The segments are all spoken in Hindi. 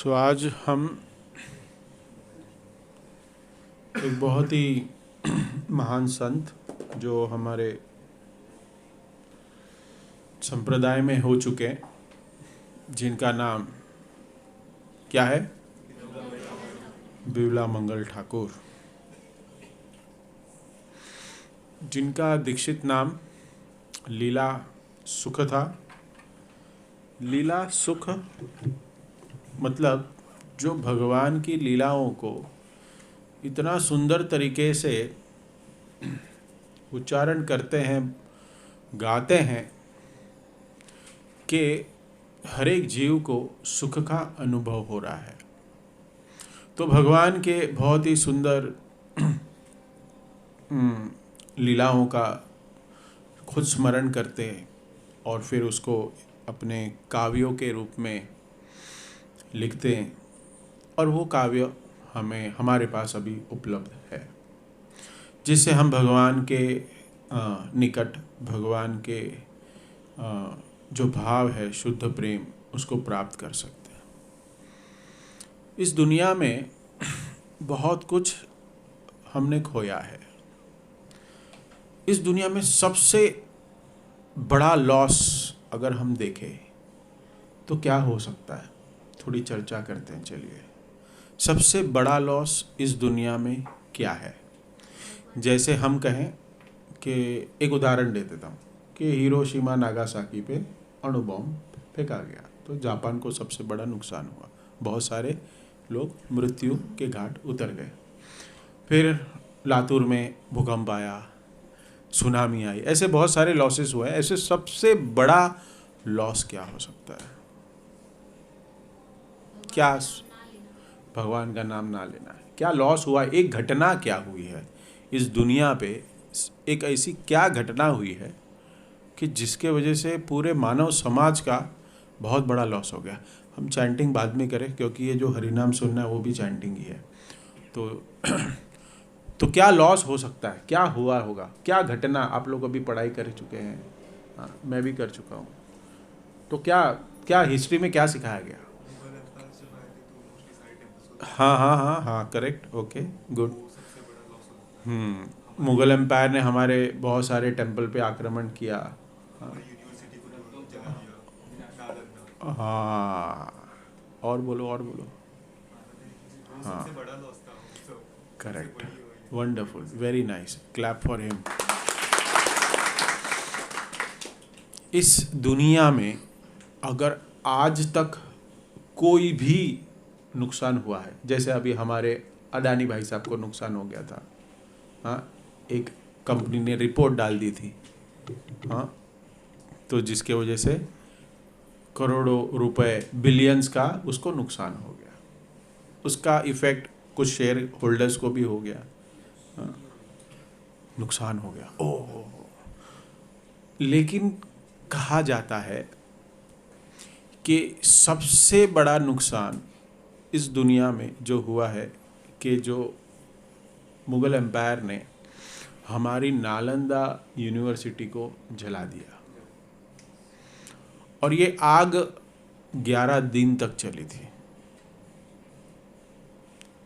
तो आज हम एक बहुत ही महान संत जो हमारे संप्रदाय में हो चुके हैं, जिनका नाम क्या है? बिमला मंगल ठाकुर, जिनका दीक्षित नाम लीला सुख था। लीला सुख मतलब जो भगवान की लीलाओं को इतना सुंदर तरीके से उच्चारण करते हैं, गाते हैं कि हर एक जीव को सुख का अनुभव हो रहा है। तो भगवान के बहुत ही सुंदर लीलाओं का खुद स्मरण करते हैं और फिर उसको अपने काव्यों के रूप में लिखते हैं, और वो काव्य हमारे पास अभी उपलब्ध है, जिससे हम भगवान के निकट, भगवान के जो भाव है, शुद्ध प्रेम, उसको प्राप्त कर सकते हैं। इस दुनिया में बहुत कुछ हमने खोया है। इस दुनिया में सबसे बड़ा लॉस अगर हम देखें तो क्या हो सकता है, थोड़ी चर्चा करते हैं। चलिए, सबसे बड़ा लॉस इस दुनिया में क्या है? जैसे हम कहें कि एक उदाहरण दे देता हूँ कि हिरोशिमा नागासाकी पे अणु बॉम्ब फेंका गया तो जापान को सबसे बड़ा नुकसान हुआ, बहुत सारे लोग मृत्यु के घाट उतर गए। फिर लातूर में भूकंप आया, सुनामी आई, ऐसे बहुत सारे लॉसेस हुए। ऐसे सबसे बड़ा लॉस क्या हो सकता है? क्या? भगवान का नाम ना लेना है। क्या लॉस हुआ? एक घटना क्या हुई है इस दुनिया पे? एक ऐसी क्या घटना हुई है कि जिसके वजह से पूरे मानव समाज का बहुत बड़ा लॉस हो गया? हम चैंटिंग बाद में करें, क्योंकि ये जो हरिनाम सुनना है वो भी चैंटिंग ही है। तो क्या लॉस हो सकता है? क्या हुआ होगा? क्या घटना? आप लोग अभी पढ़ाई कर चुके हैं, हाँ, मैं भी कर चुका हूँ। तो क्या क्या हिस्ट्री में क्या सिखाया गया? हाँ हाँ हाँ हाँ, correct, okay, good. Mughal empire ने हमारे बहुत सारे टेम्पल पे आक्रमण किया। हाँ, और बोलो, और बोलो। हाँ, correct, wonderful, very nice, clap for him. इस दुनिया में अगर आज तक कोई भी नुकसान हुआ है, जैसे अभी हमारे अडानी भाई साहब को नुकसान हो गया था, हाँ, एक कंपनी ने रिपोर्ट डाल दी थी, हाँ, तो जिसके वजह से करोड़ों रुपए, बिलियंस का उसको नुकसान हो गया। उसका इफेक्ट कुछ शेयर होल्डर्स को भी हो गया, हाँ, नुकसान हो गया। ओह, लेकिन कहा जाता है कि सबसे बड़ा नुकसान इस दुनिया में जो हुआ है कि जो मुगल एम्पायर ने हमारी नालंदा यूनिवर्सिटी को जला दिया, और ये आग 11 दिन तक चली थी।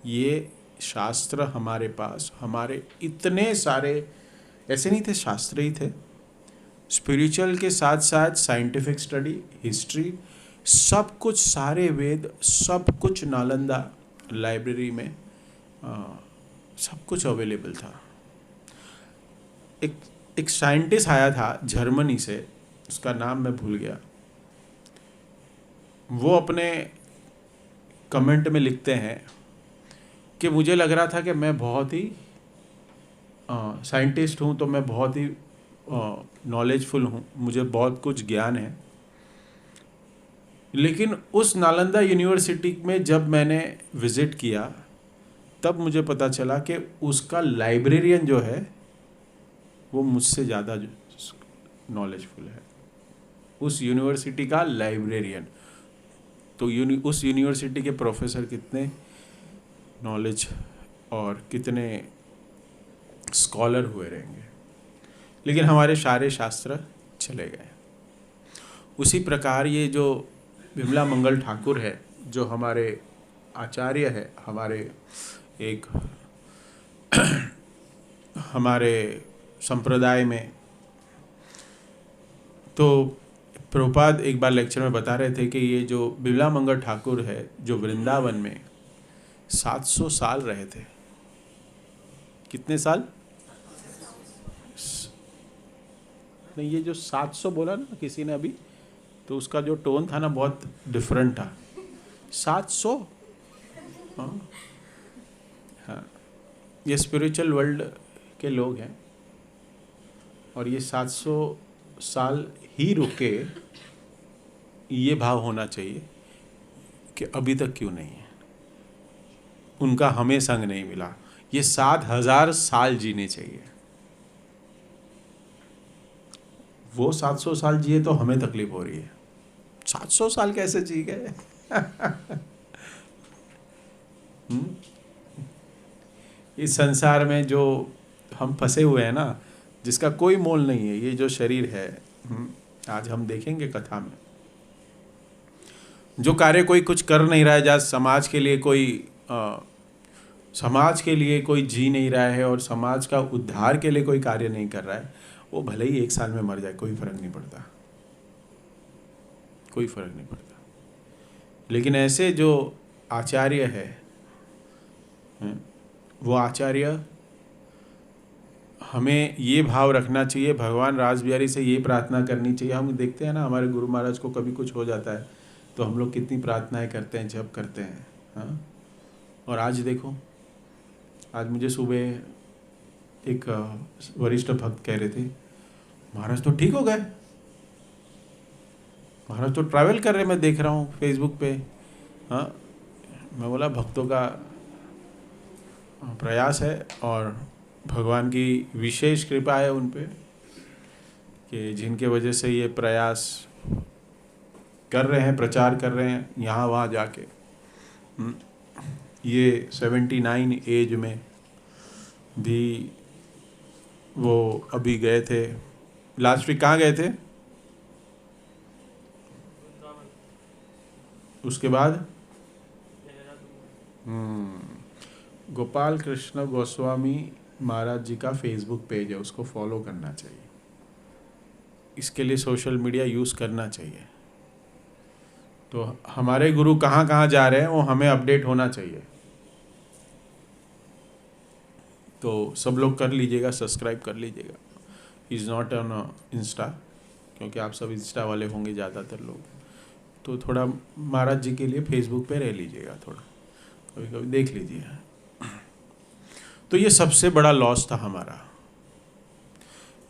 ये शास्त्र हमारे पास, हमारे इतने सारे ऐसे नहीं थे, शास्त्र ही थे, स्पिरिचुअल के साथ साथ साइंटिफिक स्टडी, हिस्ट्री, सब कुछ, सारे वेद, सब कुछ नालंदा लाइब्रेरी में सब कुछ अवेलेबल था। एक साइंटिस्ट आया था जर्मनी से, उसका नाम मैं भूल गया। वो अपने कमेंट में लिखते हैं कि मुझे लग रहा था कि मैं बहुत ही साइंटिस्ट हूँ, तो मैं बहुत ही नॉलेजफुल हूँ, मुझे बहुत कुछ ज्ञान है। लेकिन उस नालंदा यूनिवर्सिटी में जब मैंने विज़िट किया तब मुझे पता चला कि उसका लाइब्रेरियन जो है वो मुझसे ज़्यादा नॉलेजफुल है। उस यूनिवर्सिटी का लाइब्रेरियन, तो उस यूनिवर्सिटी के प्रोफेसर कितने नॉलेज और कितने स्कॉलर हुए रहेंगे, लेकिन हमारे सारे शास्त्र चले गए। उसी प्रकार ये जो बिमला मंगल ठाकुर है, जो हमारे आचार्य है, हमारे एक हमारे संप्रदाय में, तो प्रभुपाद एक बार लेक्चर में बता रहे थे कि ये जो बिमला मंगल ठाकुर है जो वृंदावन में 700 साल रहे थे। कितने साल? नहीं, ये जो 700 बोला ना किसी ने अभी, तो उसका जो टोन था ना बहुत डिफरेंट था। 700? हाँ, ये स्पिरिचुअल वर्ल्ड के लोग हैं और ये 700 साल ही रुके, ये भाव होना चाहिए कि अभी तक क्यों नहीं है, उनका हमें संग नहीं मिला। ये 7000 साल जीने चाहिए। वो 700 साल जिए तो हमें तकलीफ हो रही है, 700 साल कैसे जी गए? इस संसार में जो हम फंसे हुए हैं ना, जिसका कोई मोल नहीं है, ये जो शरीर है, आज हम देखेंगे कथा में, जो कार्य कोई कुछ कर नहीं रहा है, जहाँ समाज के लिए कोई जी नहीं रहा है और समाज का उद्धार के लिए कोई कार्य नहीं कर रहा है, वो भले ही 1 साल में मर जाए, कोई फर्क नहीं पड़ता, कोई फर्क नहीं पड़ता। लेकिन ऐसे जो आचार्य है, वो आचार्य, हमें ये भाव रखना चाहिए, भगवान रासबिहारी से ये प्रार्थना करनी चाहिए। हम देखते हैं ना, हमारे गुरु महाराज को कभी कुछ हो जाता है तो हम लोग कितनी प्रार्थनाएं करते हैं, जप करते हैं, हाँ। और आज देखो, आज मुझे सुबह एक वरिष्ठ भक्त कह रहे थे, महाराज तो ठीक हो गए, महाराज तो ट्रैवल कर रहे, मैं देख रहा हूँ फेसबुक पे, हाँ। मैं बोला भक्तों का प्रयास है और भगवान की विशेष कृपा है उन पे कि जिनके वजह से ये प्रयास कर रहे हैं, प्रचार कर रहे हैं यहाँ वहाँ जाके। ये 79 एज में भी वो अभी गए थे, लास्ट वीक कहाँ गए थे? उसके बाद गोपाल कृष्ण गोस्वामी महाराज जी का फेसबुक पेज है, उसको फॉलो करना चाहिए। इसके लिए सोशल मीडिया यूज़ करना चाहिए। तो हमारे गुरु कहाँ कहाँ जा रहे हैं वो हमें अपडेट होना चाहिए। तो सब लोग कर लीजिएगा, सब्सक्राइब कर लीजिएगा। इज़ नॉट ऑन इंस्टा, क्योंकि आप सब इंस्टा वाले होंगे ज़्यादातर लोग, तो थोड़ा महाराज जी के लिए फेसबुक पे रह लीजिएगा, थोड़ा कभी कभी देख लीजिए। तो ये सबसे बड़ा लॉस था हमारा।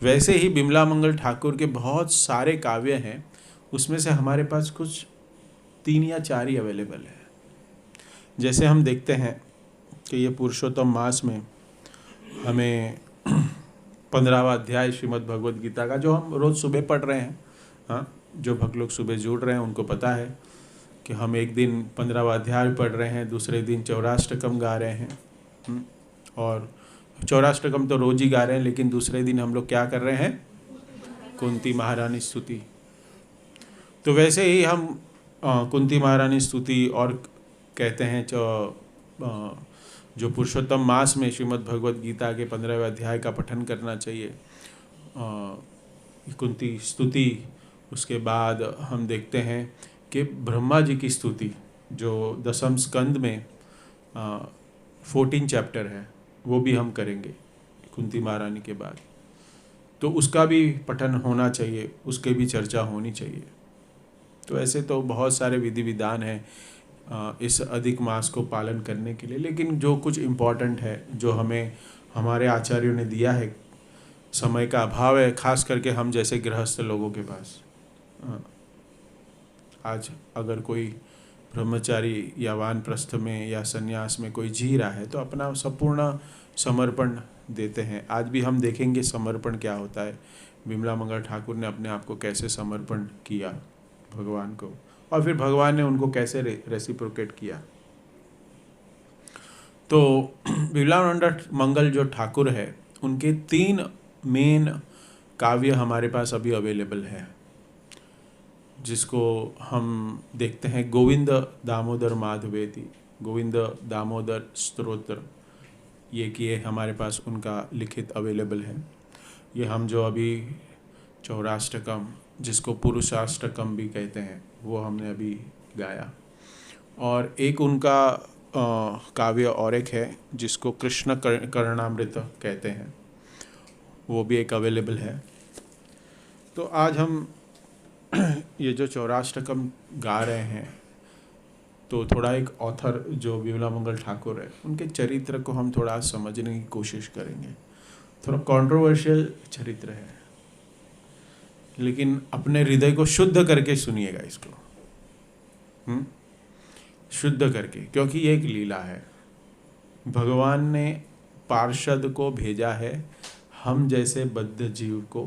वैसे ही बिमला मंगल ठाकुर के बहुत सारे काव्य हैं, उसमें से हमारे पास कुछ 3 या 4 ही अवेलेबल है। जैसे हम देखते हैं कि ये पुरुषोत्तम मास में हमें 15वां अध्याय श्रीमद् भगवद गीता का, जो हम रोज़ सुबह पढ़ रहे हैं, हाँ, जो भक्त लोग सुबह जुड़ रहे हैं उनको पता है कि हम एक दिन 15वां अध्याय पढ़ रहे हैं, दूसरे दिन चौराष्टकम गा रहे हैं, और चौराष्टकम तो रोज ही गा रहे हैं, लेकिन दूसरे दिन हम लोग क्या कर रहे हैं? कुंती महारानी स्तुति। तो वैसे ही हम कुंती महारानी स्तुति और कहते हैं जो पुरुषोत्तम मास में श्रीमद् भगवद गीता के 15वें अध्याय का पठन करना चाहिए, कुंती स्तुति। उसके बाद हम देखते हैं कि ब्रह्मा जी की स्तुति जो 10वें स्कंद में 14 चैप्टर है, वो भी हम करेंगे कुंती महारानी के बाद। तो उसका भी पठन होना चाहिए, उसके भी चर्चा होनी चाहिए। तो ऐसे तो बहुत सारे विधि विधान हैं इस अधिक मास को पालन करने के लिए, लेकिन जो कुछ इम्पोर्टेंट है, जो हमें हमारे आचार्यों ने दिया है, समय का अभाव है खास करके हम जैसे गृहस्थ लोगों के पास। आज अगर कोई ब्रह्मचारी या वानप्रस्थ में या सन्यास में कोई जी रहा है तो अपना संपूर्ण समर्पण देते हैं। आज भी हम देखेंगे समर्पण क्या होता है, बिमला मंगल ठाकुर ने अपने आप को कैसे समर्पण किया भगवान को, और फिर भगवान ने उनको कैसे रेसिप्रोकेट किया। तो बिमला मंगल जो ठाकुर है, उनके 3 मेन काव्य हमारे पास अभी अवेलेबल है। जिसको हम देखते हैं गोविंद दामोदर माधवेति, गोविंद दामोदर स्तोत्र, ये कि ये हमारे पास उनका लिखित अवेलेबल है। ये हम जो अभी चौराष्टकम, जिसको पुरुषाष्टकम भी कहते हैं, वो हमने अभी गाया। और एक उनका काव्य और एक है जिसको कृष्ण कर्णामृत कहते हैं, वो भी एक अवेलेबल है। तो आज हम ये जो चौराष्टकम गा रहे हैं, तो थोड़ा एक ऑथर जो विमला मंगल ठाकुर है, उनके चरित्र को हम थोड़ा समझने की कोशिश करेंगे। थोड़ा कंट्रोवर्शियल चरित्र है, लेकिन अपने हृदय को शुद्ध करके सुनिएगा इसको, शुद्ध करके, क्योंकि ये एक लीला है। भगवान ने पार्षद को भेजा है हम जैसे बद्ध जीव को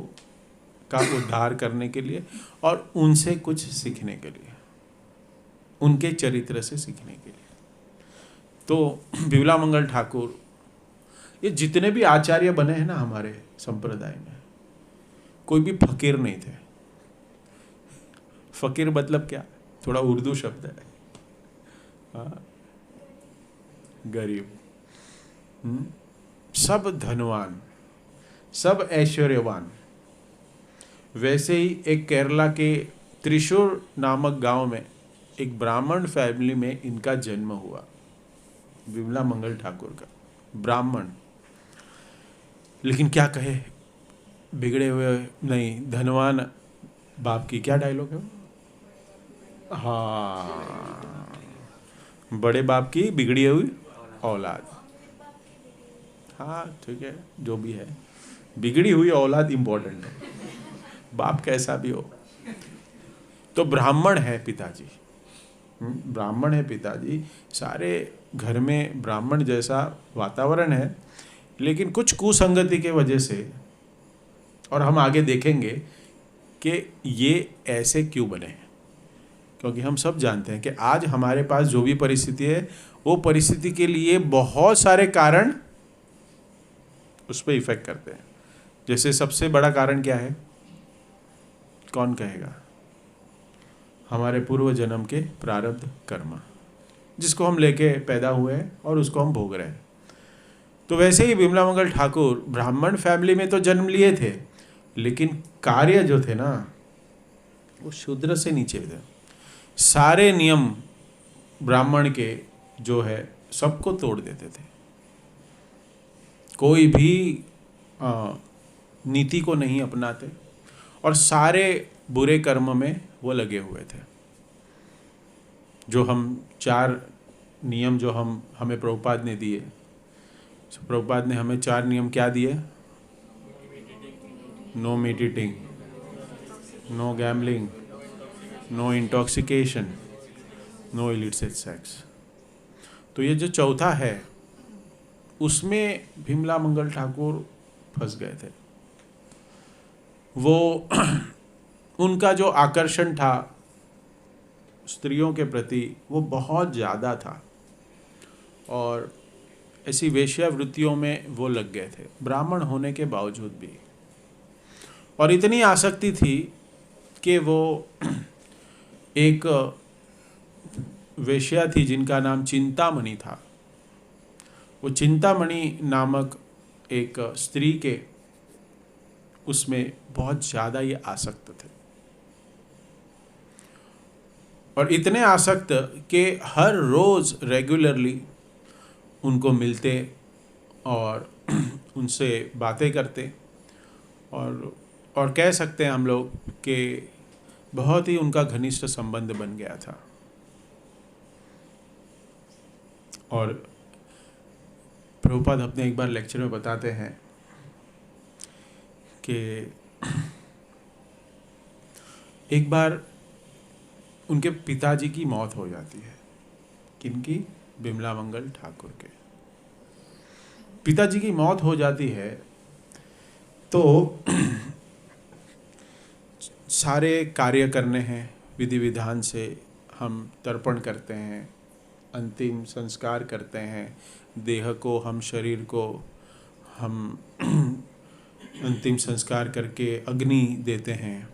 का उद्धार करने के लिए और उनसे कुछ सीखने के लिए, उनके चरित्र से सीखने के लिए। तो विमला मंगल ठाकुर, ये जितने भी आचार्य बने हैं ना हमारे संप्रदाय में, कोई भी फकीर नहीं थे। फकीर मतलब क्या, थोड़ा उर्दू शब्द है, गरीब। सब धनवान, सब ऐश्वर्यवान। वैसे ही एक केरला के त्रिशूर नामक गांव में एक ब्राह्मण फैमिली में इनका जन्म हुआ, विमला मंगल ठाकुर का, ब्राह्मण। लेकिन क्या कहे, बिगड़े हुए नहीं, धनवान बाप की, क्या डायलॉग है वो? हाँ, बड़े बाप की बिगड़ी हुई औलाद। हाँ ठीक है, जो भी है, बिगड़ी हुई औलाद इम्पोर्टेंट है, बाप कैसा भी हो। तो ब्राह्मण है पिताजी, ब्राह्मण है पिताजी, सारे घर में ब्राह्मण जैसा वातावरण है। लेकिन कुछ कुसंगति के वजह से, और हम आगे देखेंगे कि ये ऐसे क्यों बने हैं, क्योंकि हम सब जानते हैं कि आज हमारे पास जो भी परिस्थिति है, वो परिस्थिति के लिए बहुत सारे कारण उस पर इफेक्ट करते हैं। जैसे सबसे बड़ा कारण क्या है, कौन कहेगा? हमारे पूर्व जन्म के प्रारब्ध कर्म, जिसको हम लेके पैदा हुए हैं और उसको हम भोग रहे हैं। तो वैसे ही विमला मंगल ठाकुर ब्राह्मण फैमिली में तो जन्म लिए थे, लेकिन कार्य जो थे ना, वो शूद्र से नीचे थे। सारे नियम ब्राह्मण के जो है सबको तोड़ देते थे, कोई भी नीति को नहीं अपनाते, और सारे बुरे कर्म में वो लगे हुए थे। जो हम 4 नियम जो हमें प्रभुपाद ने दिए, प्रभुपाद ने हमें 4 नियम क्या दिए? No meat, no gambling, no intoxication, no illicit sex. तो ये जो चौथा है, उसमें विमला मंगल ठाकुर फंस गए थे। वो उनका जो आकर्षण था स्त्रियों के प्रति, वो बहुत ज़्यादा था, और ऐसी वेश्यावृत्तियों में वो लग गए थे, ब्राह्मण होने के बावजूद भी। और इतनी आसक्ति थी कि वो एक वेश्या थी जिनका नाम चिंतामणि था। वो चिंतामणि नामक एक स्त्री के उसमें बहुत ज़्यादा ये आसक्त थे, और इतने आसक्त कि हर रोज़ रेगुलरली उनको मिलते और उनसे बातें करते, और कह सकते हैं हम लोग कि बहुत ही उनका घनिष्ठ संबंध बन गया था। और प्रभुपाद अपने एक बार लेक्चर में बताते हैं कि एक बार उनके पिताजी की मौत हो जाती है। किनकी? विमला मंगल ठाकुर के पिताजी की मौत हो जाती है। तो सारे कार्य करने हैं, विधि विधान से हम तर्पण करते हैं, अंतिम संस्कार करते हैं, देह को हम, शरीर को हम अंतिम संस्कार करके अग्नि देते हैं।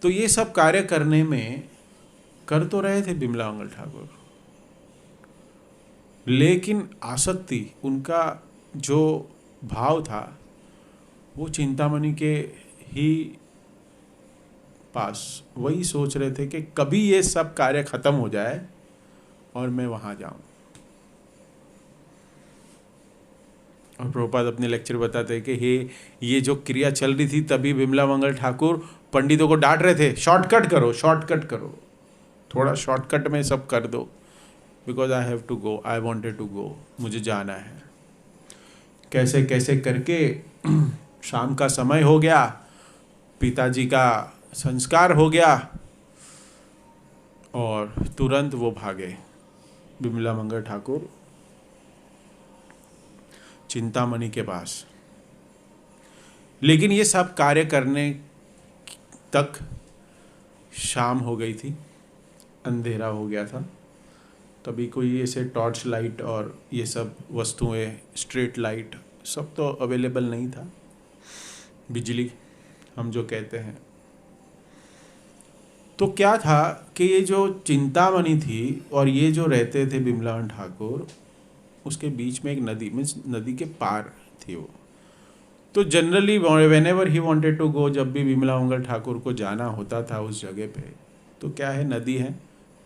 तो ये सब कार्य करने में कर तो रहे थे बिमला मंगल ठाकुर, लेकिन आसक्ति, उनका जो भाव था वो चिंतामणि के ही पास, वही सोच रहे थे कि कभी ये सब कार्य खत्म हो जाए और मैं वहाँ जाऊँ। और प्रभुपाद अपने लेक्चर बताते हैं कि ये जो क्रिया चल रही थी तभी बिमला मंगल ठाकुर पंडितों को डांट रहे थे, शॉर्टकट करो, शॉर्टकट करो, थोड़ा शॉर्टकट में सब कर दो, because I have to go, I wanted to go, मुझे जाना है। कैसे कैसे करके शाम का समय हो गया, पिताजी का संस्कार हो गया और तुरंत वो भागे बिमला मंगल ठाकुर चिंतामणि के पास। लेकिन ये सब कार्य करने तक शाम हो गई थी, अंधेरा हो गया था। तभी कोई ऐसे टॉर्च लाइट और ये सब वस्तुएं, स्ट्रीट लाइट सब तो अवेलेबल नहीं था, बिजली हम जो कहते हैं। तो क्या था कि ये जो चिंतामणि थी और ये जो रहते थे बिमला ठाकुर, उसके बीच में एक नदी, मीन्स नदी के पार थी वो। तो generally whenever he wanted to go, जब भी बिमला मंगल ठाकुर को जाना होता था उस जगह पे, तो क्या है, नदी है,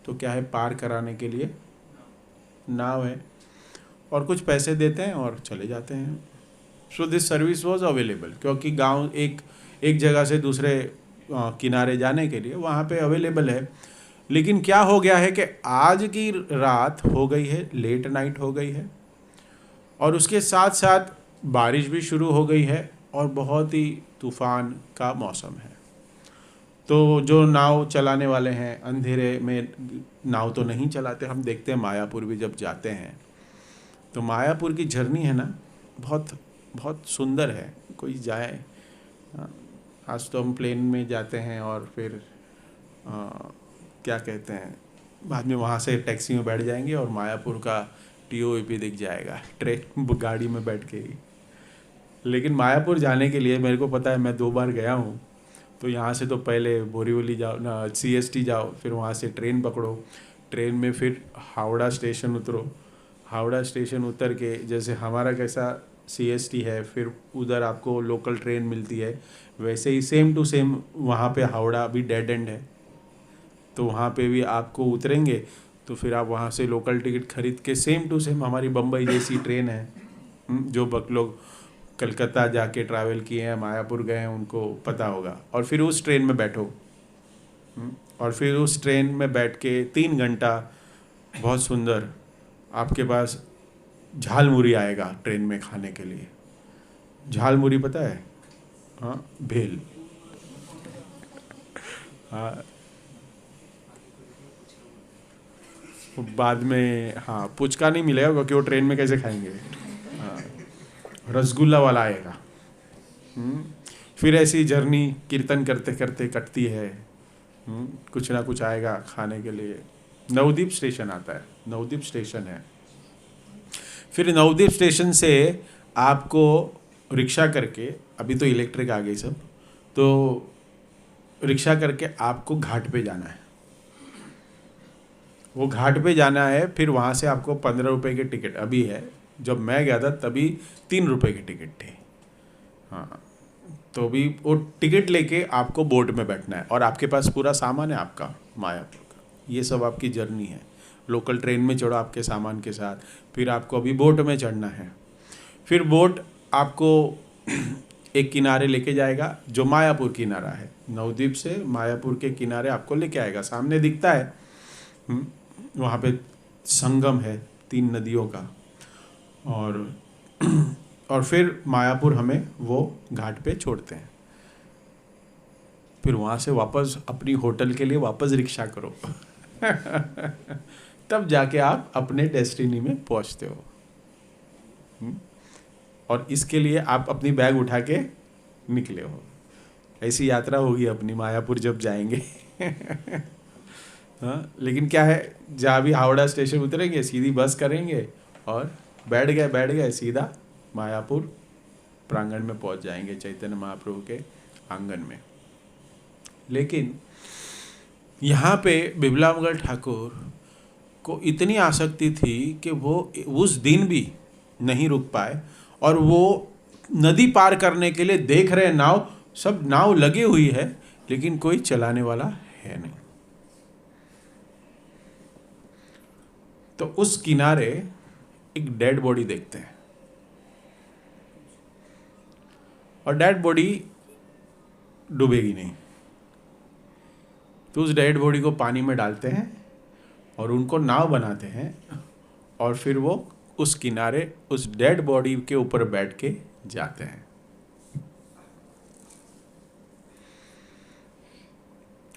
तो क्या है, पार कराने के लिए नाव है और कुछ पैसे देते हैं और चले जाते हैं। So this service was available, क्योंकि गांव एक जगह से दूसरे किनारे जाने के लिए वहाँ पे अवेलेबल है। लेकिन क्या हो गया है कि आज की रात हो गई है, लेट नाइट हो गई है, और उसके साथ साथ बारिश भी शुरू हो गई है और बहुत ही तूफान का मौसम है। तो जो नाव चलाने वाले हैं, अंधेरे में नाव तो नहीं चलाते। हम देखते हैं मायापुर भी जब जाते हैं तो मायापुर की जर्नी है ना, बहुत बहुत सुंदर है। कोई जाए, आज तो हम प्लेन में जाते हैं और फिर क्या कहते हैं, बाद में वहाँ से टैक्सी में बैठ जाएंगे और मायापुर का TOEP दिख जाएगा ट्रेन गाड़ी में बैठ के ही। लेकिन मायापुर जाने के लिए मेरे को पता है, मैं 2 बार गया हूँ। तो यहाँ से तो पहले बोरीवली जाओ ना, CST जाओ, फिर वहाँ से ट्रेन पकड़ो, ट्रेन में फिर हावड़ा स्टेशन उतरो, हावड़ा स्टेशन उतर के जैसे हमारा कैसा CST है, फिर उधर आपको लोकल ट्रेन मिलती है, वैसे ही सेम टू सेम वहाँ पे हावड़ा भी डेड एंड है। तो वहाँ पे भी आपको उतरेंगे तो फिर आप वहाँ से लोकल टिकट खरीद के सेम टू सेम हमारी बम्बई जैसी ट्रेन है। जो लोग कलकत्ता जाके ट्रैवल किए हैं, मायापुर गए हैं, उनको पता होगा। और फिर उस ट्रेन में बैठो, और फिर उस ट्रेन में बैठ के 3 घंटा बहुत सुंदर आपके पास झालमुरी आएगा ट्रेन में खाने के लिए। झालमुरी पता है? हाँ, भेल। हाँ, बाद में हाँ पुचका नहीं मिलेगा क्योंकि वो ट्रेन में कैसे खाएंगे। हाँ, रसगुल्ला वाला आएगा। फिर ऐसी जर्नी कीर्तन करते करते कटती है। कुछ ना कुछ आएगा खाने के लिए। नवदीप स्टेशन आता है, नवदीप स्टेशन है। फिर नवदीप स्टेशन से आपको रिक्शा करके, अभी तो इलेक्ट्रिक आ गई सब, तो रिक्शा करके आपको घाट पे जाना है। वो घाट पे जाना है, फिर वहाँ से आपको 15 रुपये की टिकट अभी है, जब मैं गया था तभी 3 रुपये की टिकट थी। हाँ, तो भी वो टिकट लेके आपको बोट में बैठना है और आपके पास पूरा सामान है आपका मायापुर का। ये सब आपकी जर्नी है। लोकल ट्रेन में चढ़ो आपके सामान के साथ, फिर आपको अभी बोट में चढ़ना है। फिर बोट आपको एक किनारे लेके जाएगा जो मायापुर किनारा है। नवदीप से मायापुर के किनारे आपको लेके आएगा, सामने दिखता है। वहाँ पे संगम है 3 नदियों का। और फिर मायापुर हमें वो घाट पे छोड़ते हैं। फिर वहाँ से वापस अपनी होटल के लिए वापस रिक्शा करो तब जाके आप अपने डेस्टिनी में पहुँचते हो। और इसके लिए आप अपनी बैग उठा के निकले हो। ऐसी यात्रा होगी अपनी मायापुर जब जाएंगे हाँ, लेकिन क्या है, जहाँ भी हावड़ा स्टेशन उतरेंगे सीधी बस करेंगे और बैठ गए सीधा मायापुर प्रांगण में पहुँच जाएंगे, चैतन्य महाप्रभु के आंगन में। लेकिन यहाँ पे बिमला मंगल ठाकुर को इतनी आसक्ति थी कि वो उस दिन भी नहीं रुक पाए, और वो नदी पार करने के लिए देख रहे नाव, सब नाव लगी हुई है लेकिन कोई चलाने वाला है नहीं। तो उस किनारे एक डेड बॉडी देखते हैं, और डेड बॉडी डूबेगी नहीं, तो उस डेड बॉडी को पानी में डालते हैं और उनको नाव बनाते हैं, और फिर वो उस किनारे उस डेड बॉडी के ऊपर बैठ के जाते हैं।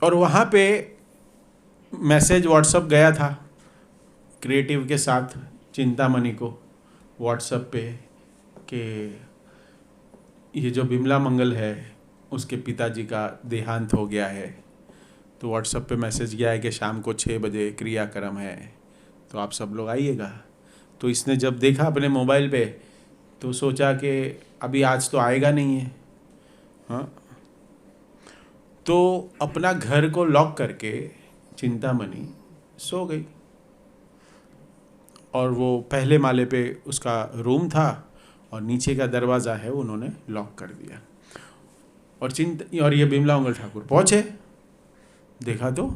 और वहाँ पे मैसेज व्हाट्सएप गया था क्रिएटिव के साथ चिंतामणि को व्हाट्सएप पे कि ये जो बिमला मंगल है उसके पिताजी का देहांत हो गया है। तो व्हाट्सएप पे मैसेज गया है कि शाम को 6 बजे क्रियाक्रम है, तो आप सब लोग आइएगा। तो इसने जब देखा अपने मोबाइल पे तो सोचा कि अभी आज तो आएगा नहीं है, हाँ, तो अपना घर को लॉक करके चिंतामणि सो गई। और वो पहले माले पे उसका रूम था और नीचे का दरवाज़ा है उन्होंने लॉक कर दिया। और ये बिमला मंगल ठाकुर पहुँचे, देखा तो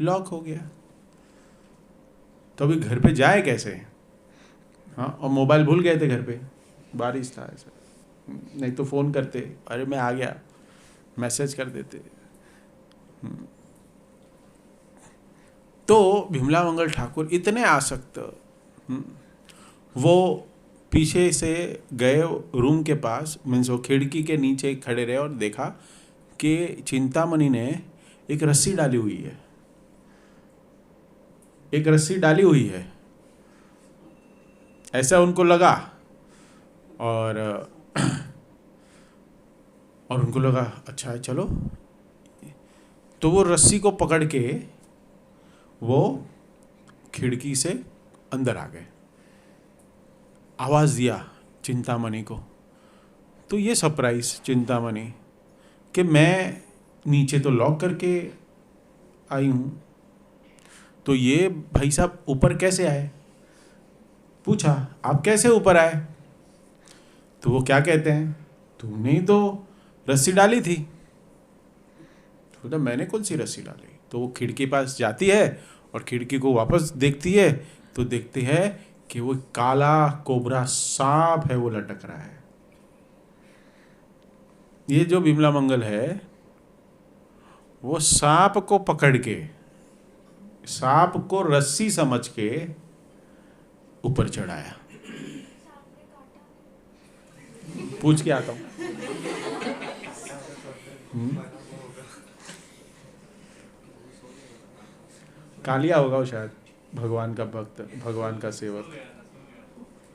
लॉक हो गया। तो अभी घर पे जाए कैसे? हाँ, और मोबाइल भूल गए थे घर पे, बारिश था ऐसा, नहीं तो फ़ोन करते, अरे मैं आ गया, मैसेज कर देते। तो बिमला मंगल ठाकुर इतने आसक्त, वो पीछे से गए रूम के पास, मीन्स वो खिड़की के नीचे खड़े रहे और देखा कि चिंतामणि ने एक रस्सी डाली हुई है, एक रस्सी डाली हुई है, ऐसा उनको लगा। और उनको लगा अच्छा है चलो, तो वो रस्सी को पकड़ के वो खिड़की से अंदर आ गए, आवाज़ दिया चिंतामणि को। तो ये सरप्राइज चिंतामणि कि मैं नीचे तो लॉक करके आई हूँ, तो ये भाई साहब ऊपर कैसे आए? पूछा आप कैसे ऊपर आए? तो वो क्या कहते हैं, तुमने ही तो रस्सी डाली थी। तो मैंने कौन सी रस्सी डाली? तो वो खिड़की पास जाती है और खिड़की को वापस देखती है, तो देखती है कि वो काला कोबरा सांप है, वो लटक रहा है। ये जो बिमला मंगल है वो सांप को पकड़ के, सांप को रस्सी समझ के ऊपर चढ़ाया। पूछ के आता हूं। कालिया होगा वो शायद, भगवान का भक्त, भगवान का सेवक।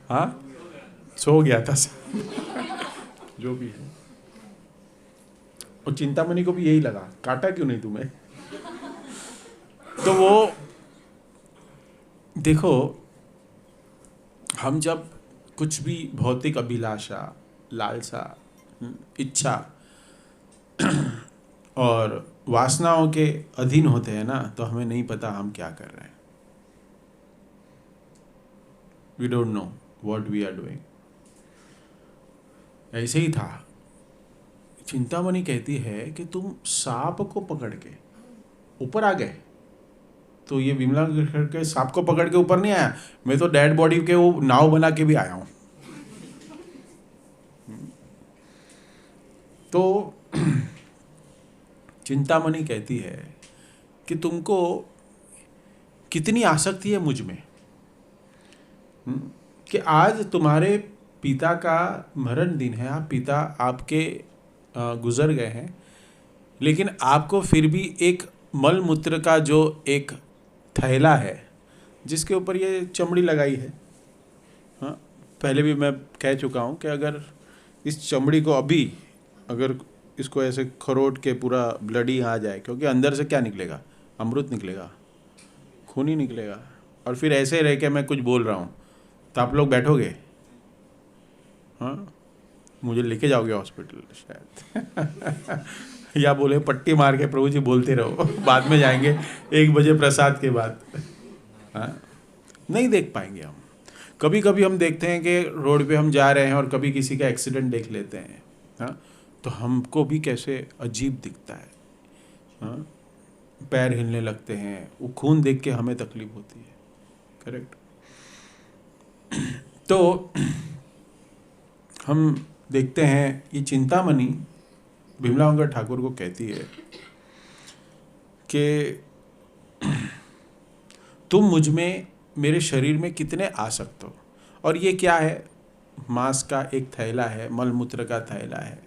हाँ, सो गया था जो भी है। और चिंतामणि को भी यही लगा, काटा क्यों नहीं तुम्हें? तो वो देखो, हम जब कुछ भी भौतिक अभिलाषा, लालसा, इच्छा और वासनाओं के अधीन होते हैं ना, तो हमें नहीं पता हम क्या कर रहे हैं। We don't know what we are doing. ऐसे ही था, चिंतामणि कहती है कि तुम सांप को पकड़ के ऊपर आ गए। तो ये विमला के सांप को पकड़ के ऊपर नहीं आया, मैं तो डेड बॉडी के वो नाव बना के भी आया हूं। तो चिंतामणि कहती है कि तुमको कितनी आसक्ति है मुझ में, कि आज तुम्हारे पिता का मरण दिन है, आप पिता आपके गुजर गए हैं, लेकिन आपको फिर भी एक मल मूत्र का जो एक थैला है जिसके ऊपर ये चमड़ी लगाई है। हाँ, पहले भी मैं कह चुका हूँ कि अगर इस चमड़ी को अभी अगर इसको ऐसे खरोट के पूरा ब्लडी आ जाए, क्योंकि अंदर से क्या निकलेगा, अमृत निकलेगा, खून ही निकलेगा, और फिर ऐसे रह के मैं कुछ बोल रहा हूँ तो आप लोग बैठोगे? हाँ, मुझे लेके जाओगे हॉस्पिटल शायद। या बोले पट्टी मार के प्रभु जी बोलते रहो, बाद में जाएंगे 1 बजे प्रसाद के बाद। हाँ, नहीं देख पाएंगे हम। कभी कभी हम देखते हैं कि रोड पे हम जा रहे हैं और कभी किसी का एक्सीडेंट देख लेते हैं, हाँ, तो हमको भी कैसे अजीब दिखता है, हाँ, पैर हिलने लगते हैं, वो खून देख के हमें तकलीफ होती है। करेक्ट। तो हम देखते हैं ये चिंतामणि विमलांगद ठाकुर को कहती है कि तुम मुझ में, मेरे शरीर में कितने आसक्त हो। और ये क्या है? मांस का एक थैला है, मलमूत्र का थैला है।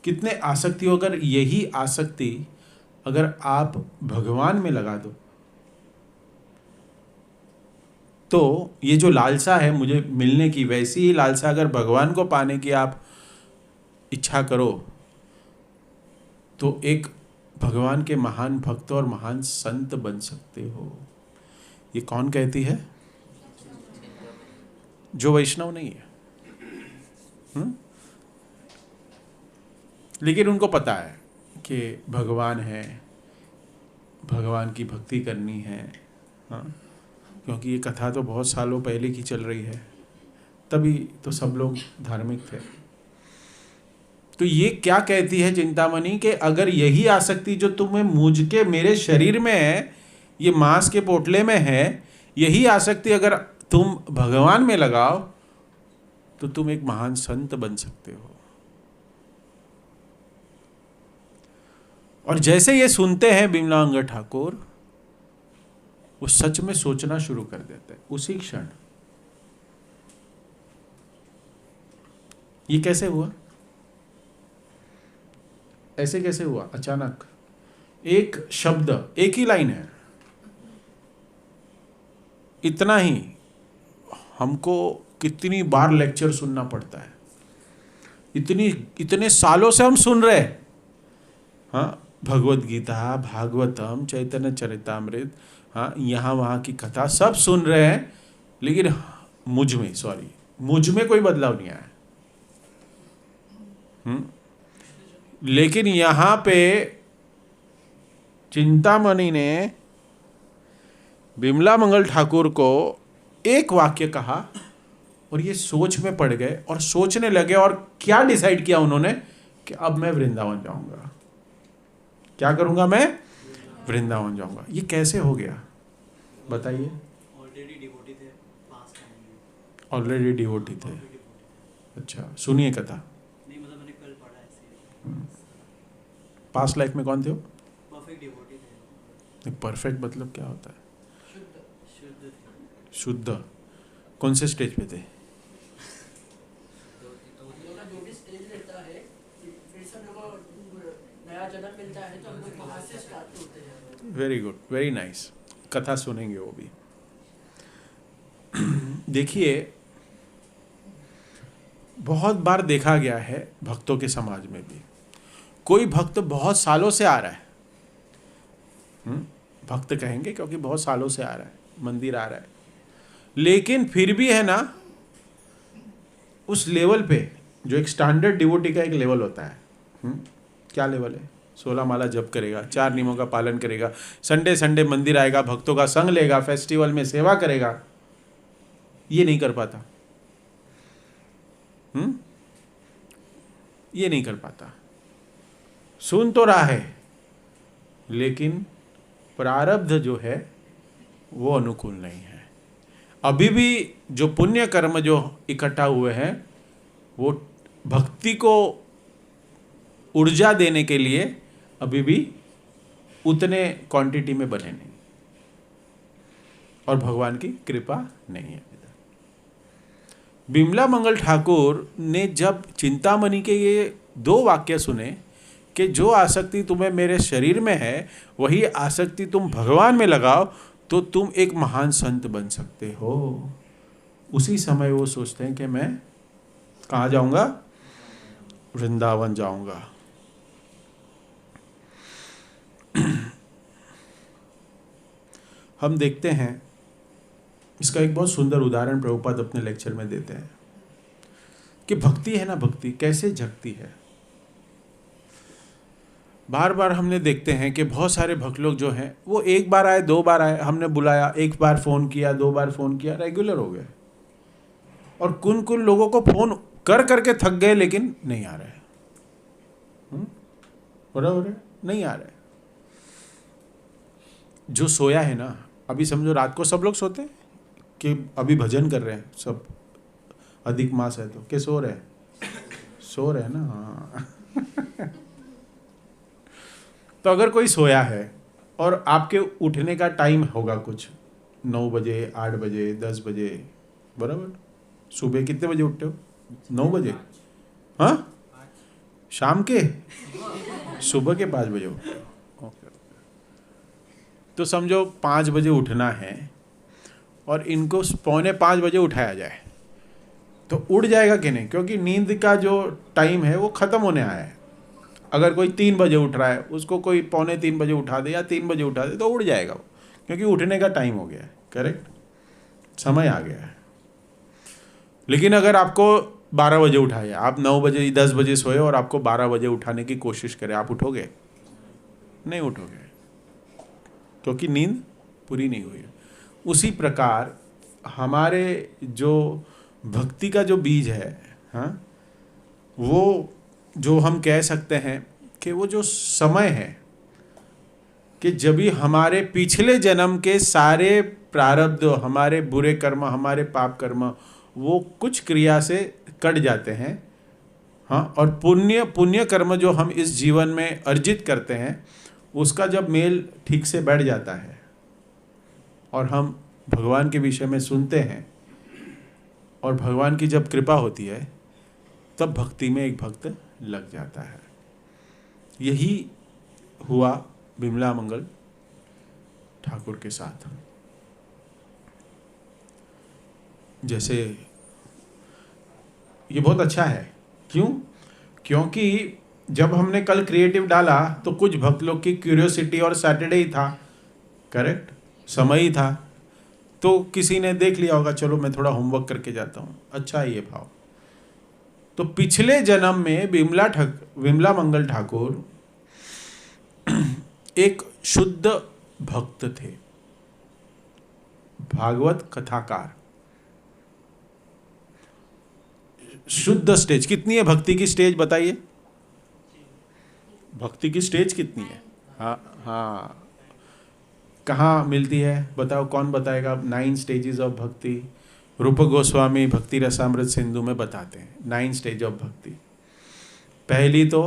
कितने आसक्ति हो। अगर यही आसक्ति अगर आप भगवान में लगा दो, तो ये जो लालसा है मुझे मिलने की, वैसी ही लालसा अगर भगवान को पाने की आप इच्छा करो, तो एक भगवान के महान भक्त और महान संत बन सकते हो। ये कौन कहती है? जो वैष्णव नहीं है। लेकिन उनको पता है कि भगवान है, भगवान की भक्ति करनी है। हाँ, क्योंकि ये कथा तो बहुत सालों पहले की चल रही है, तभी तो सब लोग धार्मिक थे। तो ये क्या कहती है चिंतामणि कि अगर यही आसक्ति जो तुम्हें मुझ के, मेरे शरीर में है, ये मांस के पोटले में है, यही आसक्ति अगर तुम भगवान में लगाओ तो तुम एक महान संत बन सकते हो। और जैसे ये सुनते हैं विमलांगद ठाकुर, वो सच में सोचना शुरू कर देते हैं उसी क्षण। ये कैसे हुआ? ऐसे कैसे हुआ? अचानक एक शब्द, एक ही लाइन है, इतना ही हमको कितनी बार लेक्चर सुनना पड़ता है, इतने सालों से हम सुन रहे हैं। हाँ, भगवत गीता, भागवतम, चैतन्य चरितामृत, हाँ, यहाँ वहाँ की कथा सब सुन रहे हैं, लेकिन मुझ में कोई बदलाव नहीं आया। लेकिन यहाँ पे चिंतामणि ने विमलामंगल ठाकुर को एक वाक्य कहा और ये सोच में पड़ गए और सोचने लगे। और क्या डिसाइड किया उन्होंने कि अब मैं वृंदावन जाऊंगा। क्या करूंगा? मैं वृंदावन जाऊंगा। ये कैसे हो गया बताइए? ऑलरेडी डिवोटी थे। अच्छा, सुनिए कथा। नहीं, मतलब मैंने कल पढ़ा है। पास्ट लाइफ में कौन थे वो? परफेक्ट डिवोटी थे। परफेक्ट मतलब क्या होता है? शुद्ध। शुद्ध। कौन से स्टेज पे थे? जो भी स्टेज लेता है, फिर से हमको नया जन्म मिलता है, तो हम लोग वहाँ से स्टार्ट होते हैं। Very good, very nice. कथा सुनेंगे वो भी। देखिए, बहुत बार देखा गया है भक्तों के समाज में भी, कोई भक्त बहुत सालों से आ रहा है, भक्त कहेंगे क्योंकि बहुत सालों से आ रहा है, मंदिर आ रहा है, लेकिन फिर भी है ना, उस लेवल पे जो एक स्टैंडर्ड डिवोटी का एक लेवल होता है, क्या लेवल है? 16 माला जप करेगा, 4 नियमों का पालन करेगा, संडे संडे मंदिर आएगा, भक्तों का संग लेगा, फेस्टिवल में सेवा करेगा। ये नहीं कर पाता। ये नहीं कर पाता। सुन तो रहा है, लेकिन प्रारब्ध जो है वो अनुकूल नहीं है। अभी भी जो पुण्य कर्म जो इकट्ठा हुए हैं, वो भक्ति को ऊर्जा देने के लिए अभी भी उतने क्वांटिटी में बने नहीं, और भगवान की कृपा नहीं है। विमलामंगल ठाकुर ने जब चिंतामणि के ये 2 वाक्य सुने कि जो आसक्ति तुम्हें मेरे शरीर में है, वही आसक्ति तुम भगवान में लगाओ तो तुम एक महान संत बन सकते हो। उसी समय वो सोचते हैं कि मैं कहाँ जाऊंगा? वृंदावन जाऊंगा। हम देखते हैं, इसका एक बहुत सुंदर उदाहरण प्रभुपाद अपने लेक्चर में देते हैं कि भक्ति है ना, भक्ति कैसे जगती है। बार बार हमने देखते हैं कि बहुत सारे भक्त लोग जो हैं वो एक बार आए, 2 बार आए, हमने बुलाया, 1 बार फ़ोन किया, 2 बार फ़ोन किया, रेगुलर हो गए। और कुन कुन लोगों को फ़ोन कर करके थक गए लेकिन नहीं आ रहे, बराबर है, नहीं आ रहे। जो सोया है ना, अभी समझो रात को सब लोग सोते हैं कि अभी भजन कर रहे हैं सब, अधिक मास है तो क्या सो रहे हैं? सो रहे हैं ना, हाँ। तो अगर कोई सोया है और आपके उठने का टाइम होगा कुछ 9 बजे, 8 बजे, 10 बजे, बराबर, सुबह कितने बजे उठते हो? 9 बजे, हाँ, शाम के, सुबह के 5 बजे उठते हो, ओके। तो समझो 5 बजे उठना है और इनको 4:45 बजे उठाया जाए तो उठ जाएगा कि नहीं? क्योंकि नींद का जो टाइम है वो ख़त्म होने आया है। अगर कोई 3 बजे उठ रहा है, उसको कोई 2:45 बजे उठा दे या 3 बजे उठा दे तो उठ जाएगा वो, क्योंकि उठने का टाइम हो गया है, करेक्ट, समय आ गया है। लेकिन अगर आपको 12 बजे उठाया, आप 9 बजे 10 बजे सोए और आपको 12 बजे उठाने की कोशिश करें, आप उठोगे? नहीं उठोगे, क्योंकि नींद पूरी नहीं हुई है। उसी प्रकार हमारे जो भक्ति का जो बीज है, हाँ, वो जो हम कह सकते हैं कि वो जो समय है कि जब भी हमारे पिछले जन्म के सारे प्रारब्ध, हमारे बुरे कर्म, हमारे पाप कर्म, वो कुछ क्रिया से कट जाते हैं, हाँ, और पुण्य कर्म जो हम इस जीवन में अर्जित करते हैं उसका जब मेल ठीक से बैठ जाता है और हम भगवान के विषय में सुनते हैं और भगवान की जब कृपा होती है तब भक्ति में एक भक्त लग जाता है। यही हुआ बिमला मंगल ठाकुर के साथ। जैसे ये बहुत अच्छा है, क्यों? क्योंकि जब हमने कल क्रिएटिव डाला तो कुछ भक्त लोग की क्यूरियोसिटी और सैटरडे ही था, करेक्ट, समय ही था, तो किसी ने देख लिया होगा चलो मैं थोड़ा होमवर्क करके जाता हूँ, अच्छा है ये भाव। तो पिछले जन्म में बिमला मंगल ठाकुर एक शुद्ध भक्त थे, भागवत कथाकार। शुद्ध स्टेज कितनी है भक्ति की? स्टेज बताइए, भक्ति की स्टेज कितनी है? हाँ हाँ, कहाँ मिलती है बताओ, कौन बताएगा? 9 स्टेजेस ऑफ भक्ति। रूप गोस्वामी भक्ति रसामृत सिंधु में बताते हैं 9 स्टेज ऑफ भक्ति। पहली तो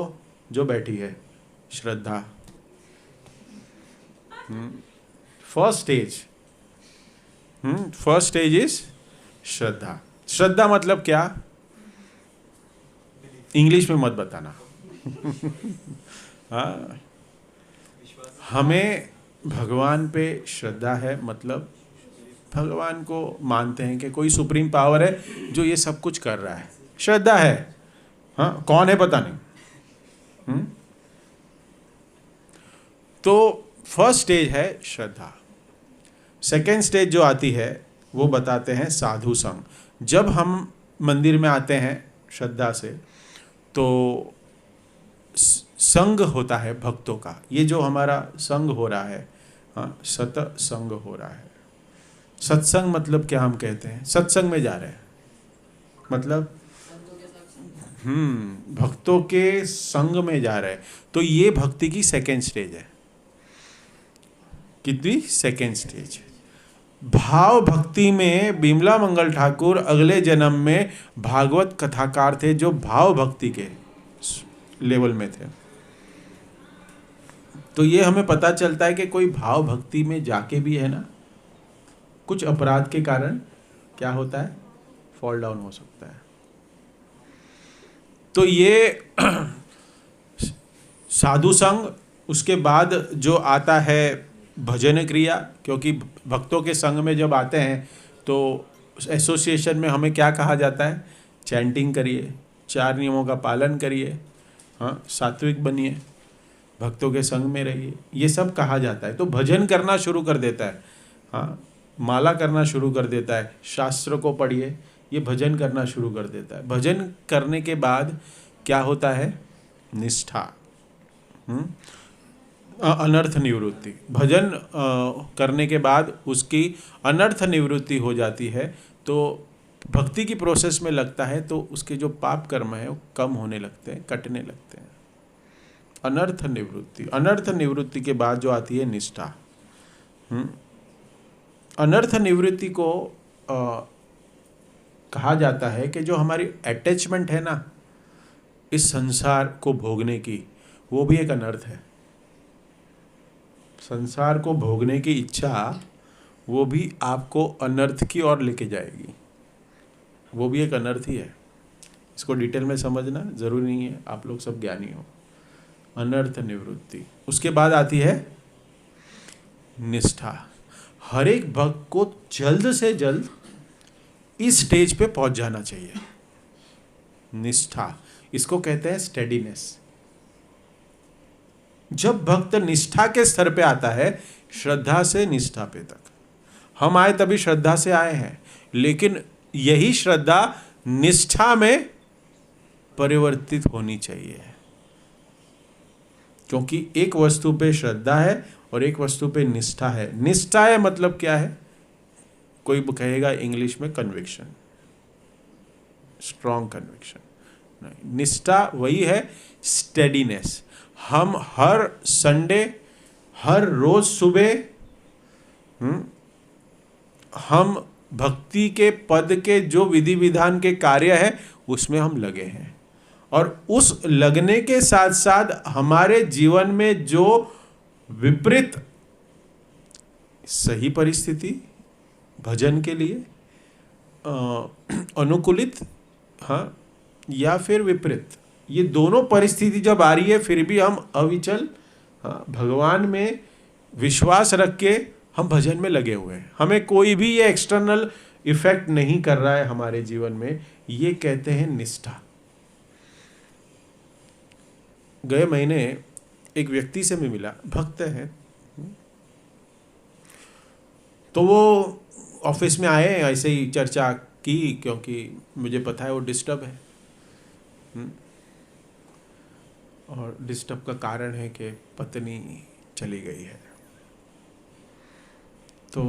जो बैठी है श्रद्धा, फर्स्ट स्टेज इज श्रद्धा। श्रद्धा मतलब क्या? इंग्लिश में मत बताना। हाँ, हमें भगवान पे श्रद्धा है, मतलब भगवान को मानते हैं कि कोई सुप्रीम पावर है जो ये सब कुछ कर रहा है, श्रद्धा है। हाँ, कौन है पता नहीं। तो फर्स्ट स्टेज है श्रद्धा। सेकेंड स्टेज जो आती है वो बताते हैं साधु संग। जब हम मंदिर में आते हैं श्रद्धा से तो संग होता है भक्तों का, ये जो हमारा संग हो रहा है, हाँ, सत्संग हो रहा है। सत्संग मतलब क्या? हम कहते हैं सत्संग में जा रहे हैं, मतलब भक्तों के संग में जा रहे हैं। तो ये भक्ति की सेकेंड स्टेज है। कितनी? Second stage. भाव भक्ति में बिमला मंगल ठाकुर अगले जन्म में भागवत कथाकार थे, जो भाव भक्ति के लेवल में थे। तो ये हमें पता चलता है कि कोई भाव भक्ति में जाके भी है ना, कुछ अपराध के कारण क्या होता है? फॉल डाउन हो सकता है। तो ये साधु संग, उसके बाद जो आता है भजन क्रिया, क्योंकि भक्तों के संग में जब आते हैं तो एसोसिएशन में हमें क्या कहा जाता है? चैंटिंग करिए, 4 नियमों का पालन करिए, हाँ, सात्विक बनिए, भक्तों के संग में रहिए, ये सब कहा जाता है। तो भजन करना शुरू कर देता है, हाँ, माला करना शुरू कर देता है, शास्त्र को पढ़िए, ये भजन करना शुरू कर देता है। भजन करने के बाद क्या होता है? निष्ठा। अनर्थ निवृत्ति। भजन करने के बाद उसकी अनर्थ निवृत्ति हो जाती है, तो भक्ति की प्रोसेस में लगता है, तो उसके जो पाप कर्म है वो कम होने लगते हैं, कटने लगते हैं। अनर्थ निवृत्ति। अनर्थ निवृत्ति के बाद जो आती है निष्ठा। अनर्थ निवृत्ति को कहा जाता है कि जो हमारी अटैचमेंट है ना इस संसार को भोगने की, वो भी एक अनर्थ है। संसार को भोगने की इच्छा वो भी आपको अनर्थ की ओर लेके जाएगी, वो भी एक अनर्थ ही है। इसको डिटेल में समझना जरूरी नहीं है, आप लोग सब ज्ञानी हो। अनर्थ निवृत्ति। उसके बाद आती है निष्ठा। हर एक भक्त को जल्द से जल्द इस स्टेज पे पहुंच जाना चाहिए। निष्ठा, इसको कहते हैं स्टेडीनेस। जब भक्त निष्ठा के स्तर पे आता है, श्रद्धा से निष्ठा पे तक, हम आए तभी श्रद्धा से आए हैं, लेकिन यही श्रद्धा निष्ठा में परिवर्तित होनी चाहिए। क्योंकि एक वस्तु पे श्रद्धा है और एक वस्तु पे निष्ठा है। निष्ठा है मतलब क्या है? कोई कहेगा इंग्लिश में कन्विक्शन, स्ट्रॉन्ग कन्विक्शन। नहीं, निष्ठा वही है स्टेडीनेस। हम हर संडे, हर रोज सुबह हम भक्ति के पद के जो विधि विधान के कार्य है उसमें हम लगे हैं, और उस लगने के साथ साथ हमारे जीवन में जो विपरीत सही परिस्थिति भजन के लिए अनुकूलित, हाँ, या फिर विपरीत, ये दोनों परिस्थिति जब आ रही है फिर भी हम अविचल, हाँ, भगवान में विश्वास रख के हम भजन में लगे हुए हैं। हमें कोई भी ये एक्सटर्नल इफेक्ट नहीं कर रहा है हमारे जीवन में, ये कहते हैं निष्ठा। गए महीने एक व्यक्ति से मैं मिला, भक्त है, तो वो ऑफिस में आए, ऐसे ही चर्चा की, क्योंकि मुझे पता है वो डिस्टर्ब है, और डिस्टर्ब का कारण है कि पत्नी चली गई है। तो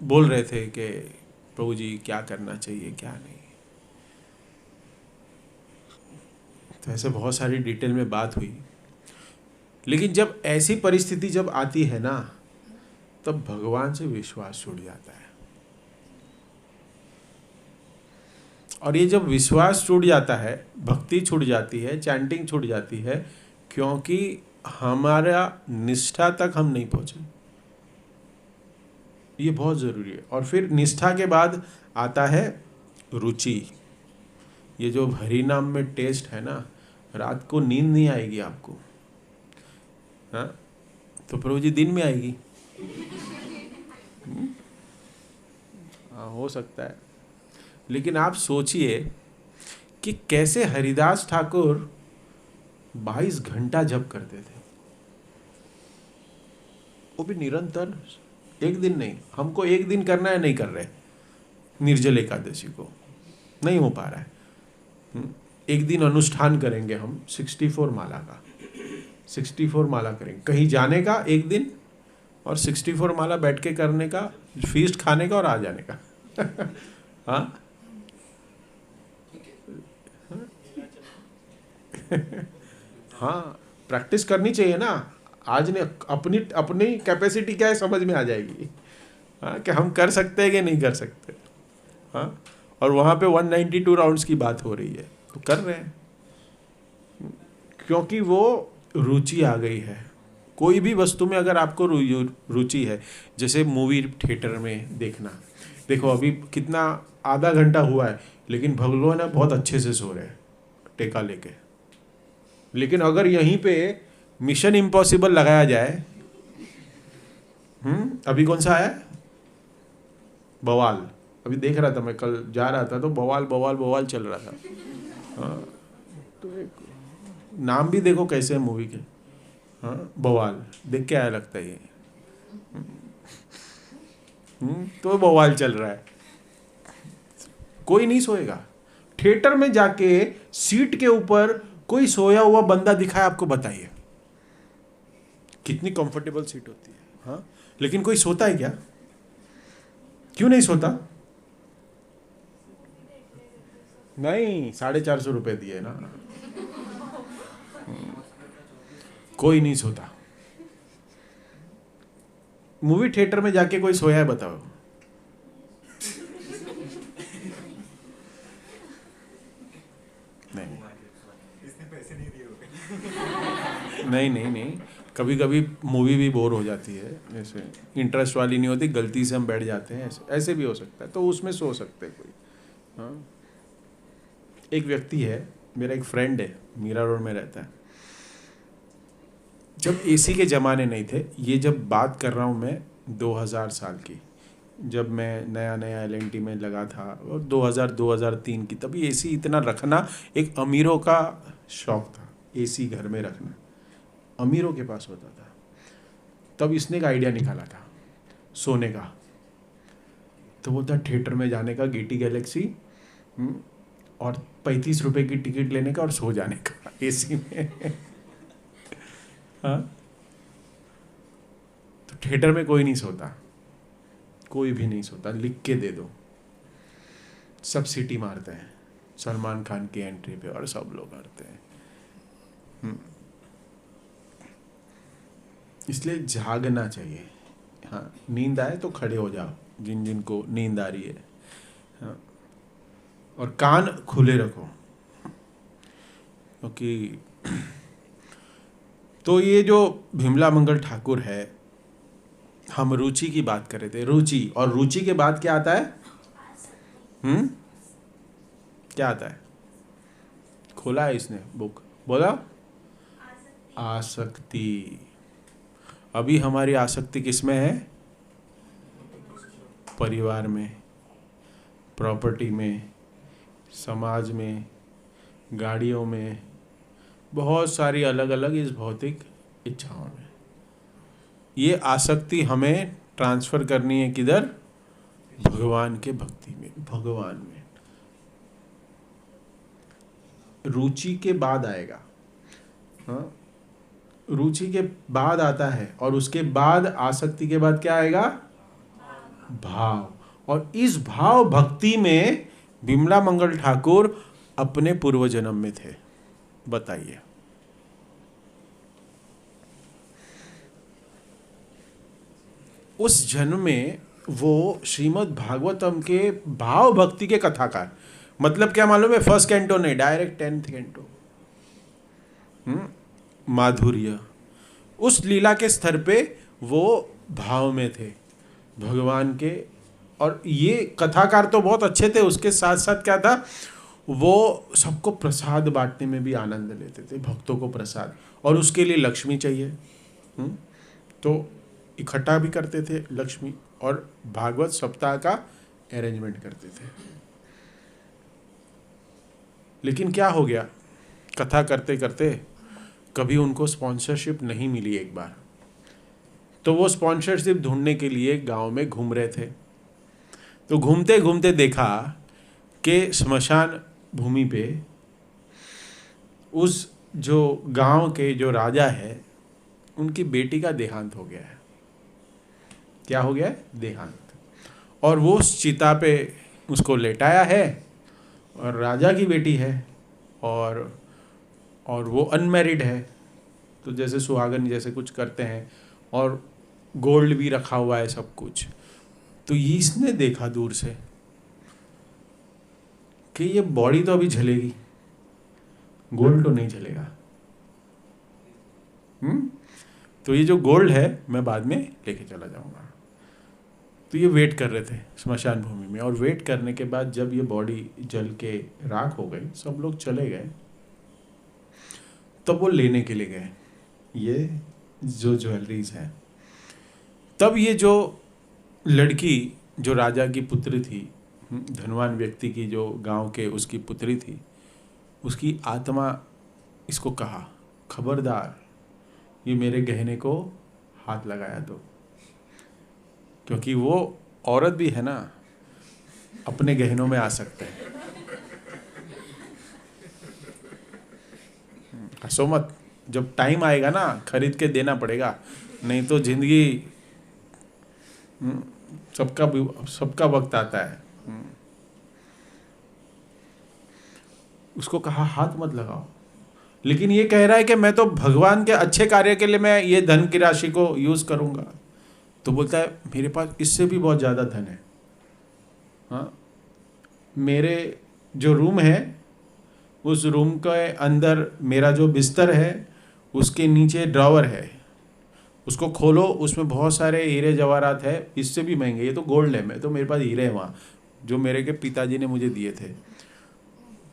बोल रहे थे कि प्रभु जी क्या करना चाहिए क्या नहीं। तो ऐसे बहुत सारी डिटेल में बात हुई, लेकिन जब ऐसी परिस्थिति जब आती है ना, तब भगवान से विश्वास छूट जाता है। और ये जब विश्वास छूट जाता है, भक्ति छूट जाती है, चैंटिंग छूट जाती है, क्योंकि हमारा निष्ठा तक हम नहीं पहुंचे। ये बहुत ज़रूरी है। और फिर निष्ठा के बाद आता है रुचि। ये जो हरि नाम में टेस्ट है ना, रात को नींद नहीं आएगी आपको, हाँ, तो प्रभु जी दिन में आएगी। हाँ, हो सकता है, लेकिन आप सोचिए कि कैसे हरिदास ठाकुर 22 घंटा जप करते थे, वो भी निरंतर, एक दिन नहीं। हमको एक दिन करना है, नहीं कर रहे, निर्जल एकादशी को नहीं हो पा रहा है। एक दिन अनुष्ठान करेंगे हम 64 माला का, 64 माला करेंगे, कहीं जाने का एक दिन, और 64 माला बैठ के करने का, फीस्ट खाने का और आ जाने का। हाँ हाँ, प्रैक्टिस करनी चाहिए ना। आज ने अपनी अपनी कैपेसिटी क्या है समझ में आ जाएगी, हाँ, कि हम कर सकते हैं कि नहीं कर सकते। हाँ, और वहाँ पे 192 राउंड्स की बात हो रही है, तो कर रहे हैं, क्योंकि वो रुचि आ गई है। कोई भी वस्तु में अगर आपको रुचि है, जैसे मूवी थिएटर में देखना, देखो अभी कितना आधा घंटा हुआ है, लेकिन भगवान है बहुत अच्छे से सो रहे हैं टेका लेके। लेकिन अगर यहीं पे मिशन इम्पॉसिबल लगाया जाए, अभी कौन सा है, बवाल, अभी देख रहा था मैं, कल जा रहा था तो बवाल बवाल बवाल चल रहा था। हाँ, तो एक नाम भी देखो कैसे है मूवी के, हाँ, बवाल, देख के आया लगता है ये। तो बवाल चल रहा है, कोई नहीं सोएगा। थिएटर में जाके सीट के ऊपर कोई सोया हुआ बंदा दिखाए आपको, बताइए, कितनी कंफर्टेबल सीट होती है, हाँ। लेकिन कोई सोता है क्या? क्यों नहीं सोता? नहीं, 450 रुपये दिए ना, कोई नहीं सोता। मूवी थिएटर में जाके कोई सोया है बताओ? नहीं नहीं नहीं नहीं, कभी कभी मूवी भी बोर हो जाती है, जैसे इंटरेस्ट वाली नहीं होती, गलती से हम बैठ जाते हैं, ऐसे भी हो सकता है, तो उसमें सो सकते हैं कोई, हाँ। एक व्यक्ति है, मेरा एक फ्रेंड है, मीरा रोड में रहता है। जब एसी के ज़माने नहीं थे, ये जब बात कर रहा हूँ मैं 2000 साल की, जब मैं नया नया LNT में लगा था, और 2003 की, तभी एसी इतना रखना एक अमीरों का शौक था, एसी घर में रखना अमीरों के पास होता था। तब इसने एक आइडिया निकाला था सोने का, तो वो था थिएटर में जाने का, GT गैलेक्सी, और 35 रुपए की टिकट लेने का और सो जाने का एसी में। हाँ, तो थिएटर में कोई नहीं सोता, कोई भी नहीं सोता, लिख के दे दो, सब सीटी मारते हैं सलमान खान की एंट्री पे, और सब लोग करते हैं। इसलिए जागना चाहिए, हाँ। नींद आए तो खड़े हो जाओ, जिन जिन को नींद आ रही है, हाँ। और कान खुले रखो, क्योंकि तो ये जो विमला मंगल ठाकुर है, हम रुचि की बात कर रहे थे, रुचि, और रुचि के बाद क्या आता है? क्या आता है? खोला है इसने बुक, बोला आसक्ति। अभी हमारी आसक्ति किसमें है? परिवार में, प्रॉपर्टी में, समाज में, गाड़ियों में, बहुत सारी अलग अलग इस भौतिक इच्छाओं में। ये आसक्ति हमें ट्रांसफर करनी है किधर? भगवान के भक्ति में, भगवान में। रुचि के बाद आएगा, हाँ, रुचि के बाद आता है, और उसके बाद आसक्ति के बाद क्या आएगा? भाव। और इस भाव भक्ति में विमला मंगल ठाकुर अपने पूर्व जन्म में थे, बताइए। उस जन्म में वो श्रीमद् भागवतम के भाव भक्ति के कथाकार, मतलब क्या मालूम है? फर्स्ट कैंटो नहीं, डायरेक्ट 10th कैंटो, माधुर्य, उस लीला के स्तर पे वो भाव में थे भगवान के। और ये कथाकार तो बहुत अच्छे थे, उसके साथ साथ क्या था, वो सबको प्रसाद बांटने में भी आनंद लेते थे, भक्तों को प्रसाद, और उसके लिए लक्ष्मी चाहिए, तो इकट्ठा भी करते थे लक्ष्मी, और भागवत सप्ताह का अरेंजमेंट करते थे। लेकिन क्या हो गया, कथा करते करते कभी उनको स्पॉन्सरशिप नहीं मिली एक बार, तो वो स्पॉन्सरशिप ढूंढने के लिए गांव में घूम रहे थे। तो घूमते घूमते देखा कि स्मशान भूमि पे उस जो गांव के जो राजा है, उनकी बेटी का देहांत हो गया है। क्या हो गया है? देहांत। और वो उस चिता पे उसको लेटाया है, और राजा की बेटी है, और वो अनमैरिड है, तो जैसे सुहागन जैसे कुछ करते हैं, और गोल्ड भी रखा हुआ है, सब कुछ। तो ये इसने देखा दूर से कि ये बॉडी तो अभी जलेगी, गोल्ड तो नहीं जलेगा। तो ये जो गोल्ड है मैं बाद में लेके चला जाऊंगा। तो ये वेट कर रहे थे स्मशान भूमि में, और वेट करने के बाद जब ये बॉडी जल के राख हो गई, सब लोग चले गए, तब वो लेने के लिए गए ये जो ज्वेलरीज है। तब ये जो लड़की, जो राजा की पुत्री थी, धनवान व्यक्ति की, जो गांव के उसकी पुत्री थी, उसकी आत्मा इसको कहा, खबरदार ये मेरे गहने को हाथ लगाया तो, क्योंकि वो औरत भी है ना, अपने गहनों में आ सकते हैं। हंसो मत, जब टाइम आएगा ना खरीद के देना पड़ेगा, नहीं तो जिंदगी सबका वक्त आता है। उसको कहा हाथ मत लगाओ, लेकिन ये कह रहा है कि मैं तो भगवान के अच्छे कार्य के लिए मैं ये धन की राशि को यूज करूंगा। तो बोलता है मेरे पास इससे भी बहुत ज्यादा धन है। हाँ, मेरे जो रूम है उस रूम के अंदर मेरा जो बिस्तर है उसके नीचे ड्रॉवर है, उसको खोलो, उसमें बहुत सारे हीरे जवाहरात है, इससे भी महंगे, ये तो गोल्ड है, मैं तो मेरे पास हीरे हैं वहाँ जो मेरे के पिताजी ने मुझे दिए थे।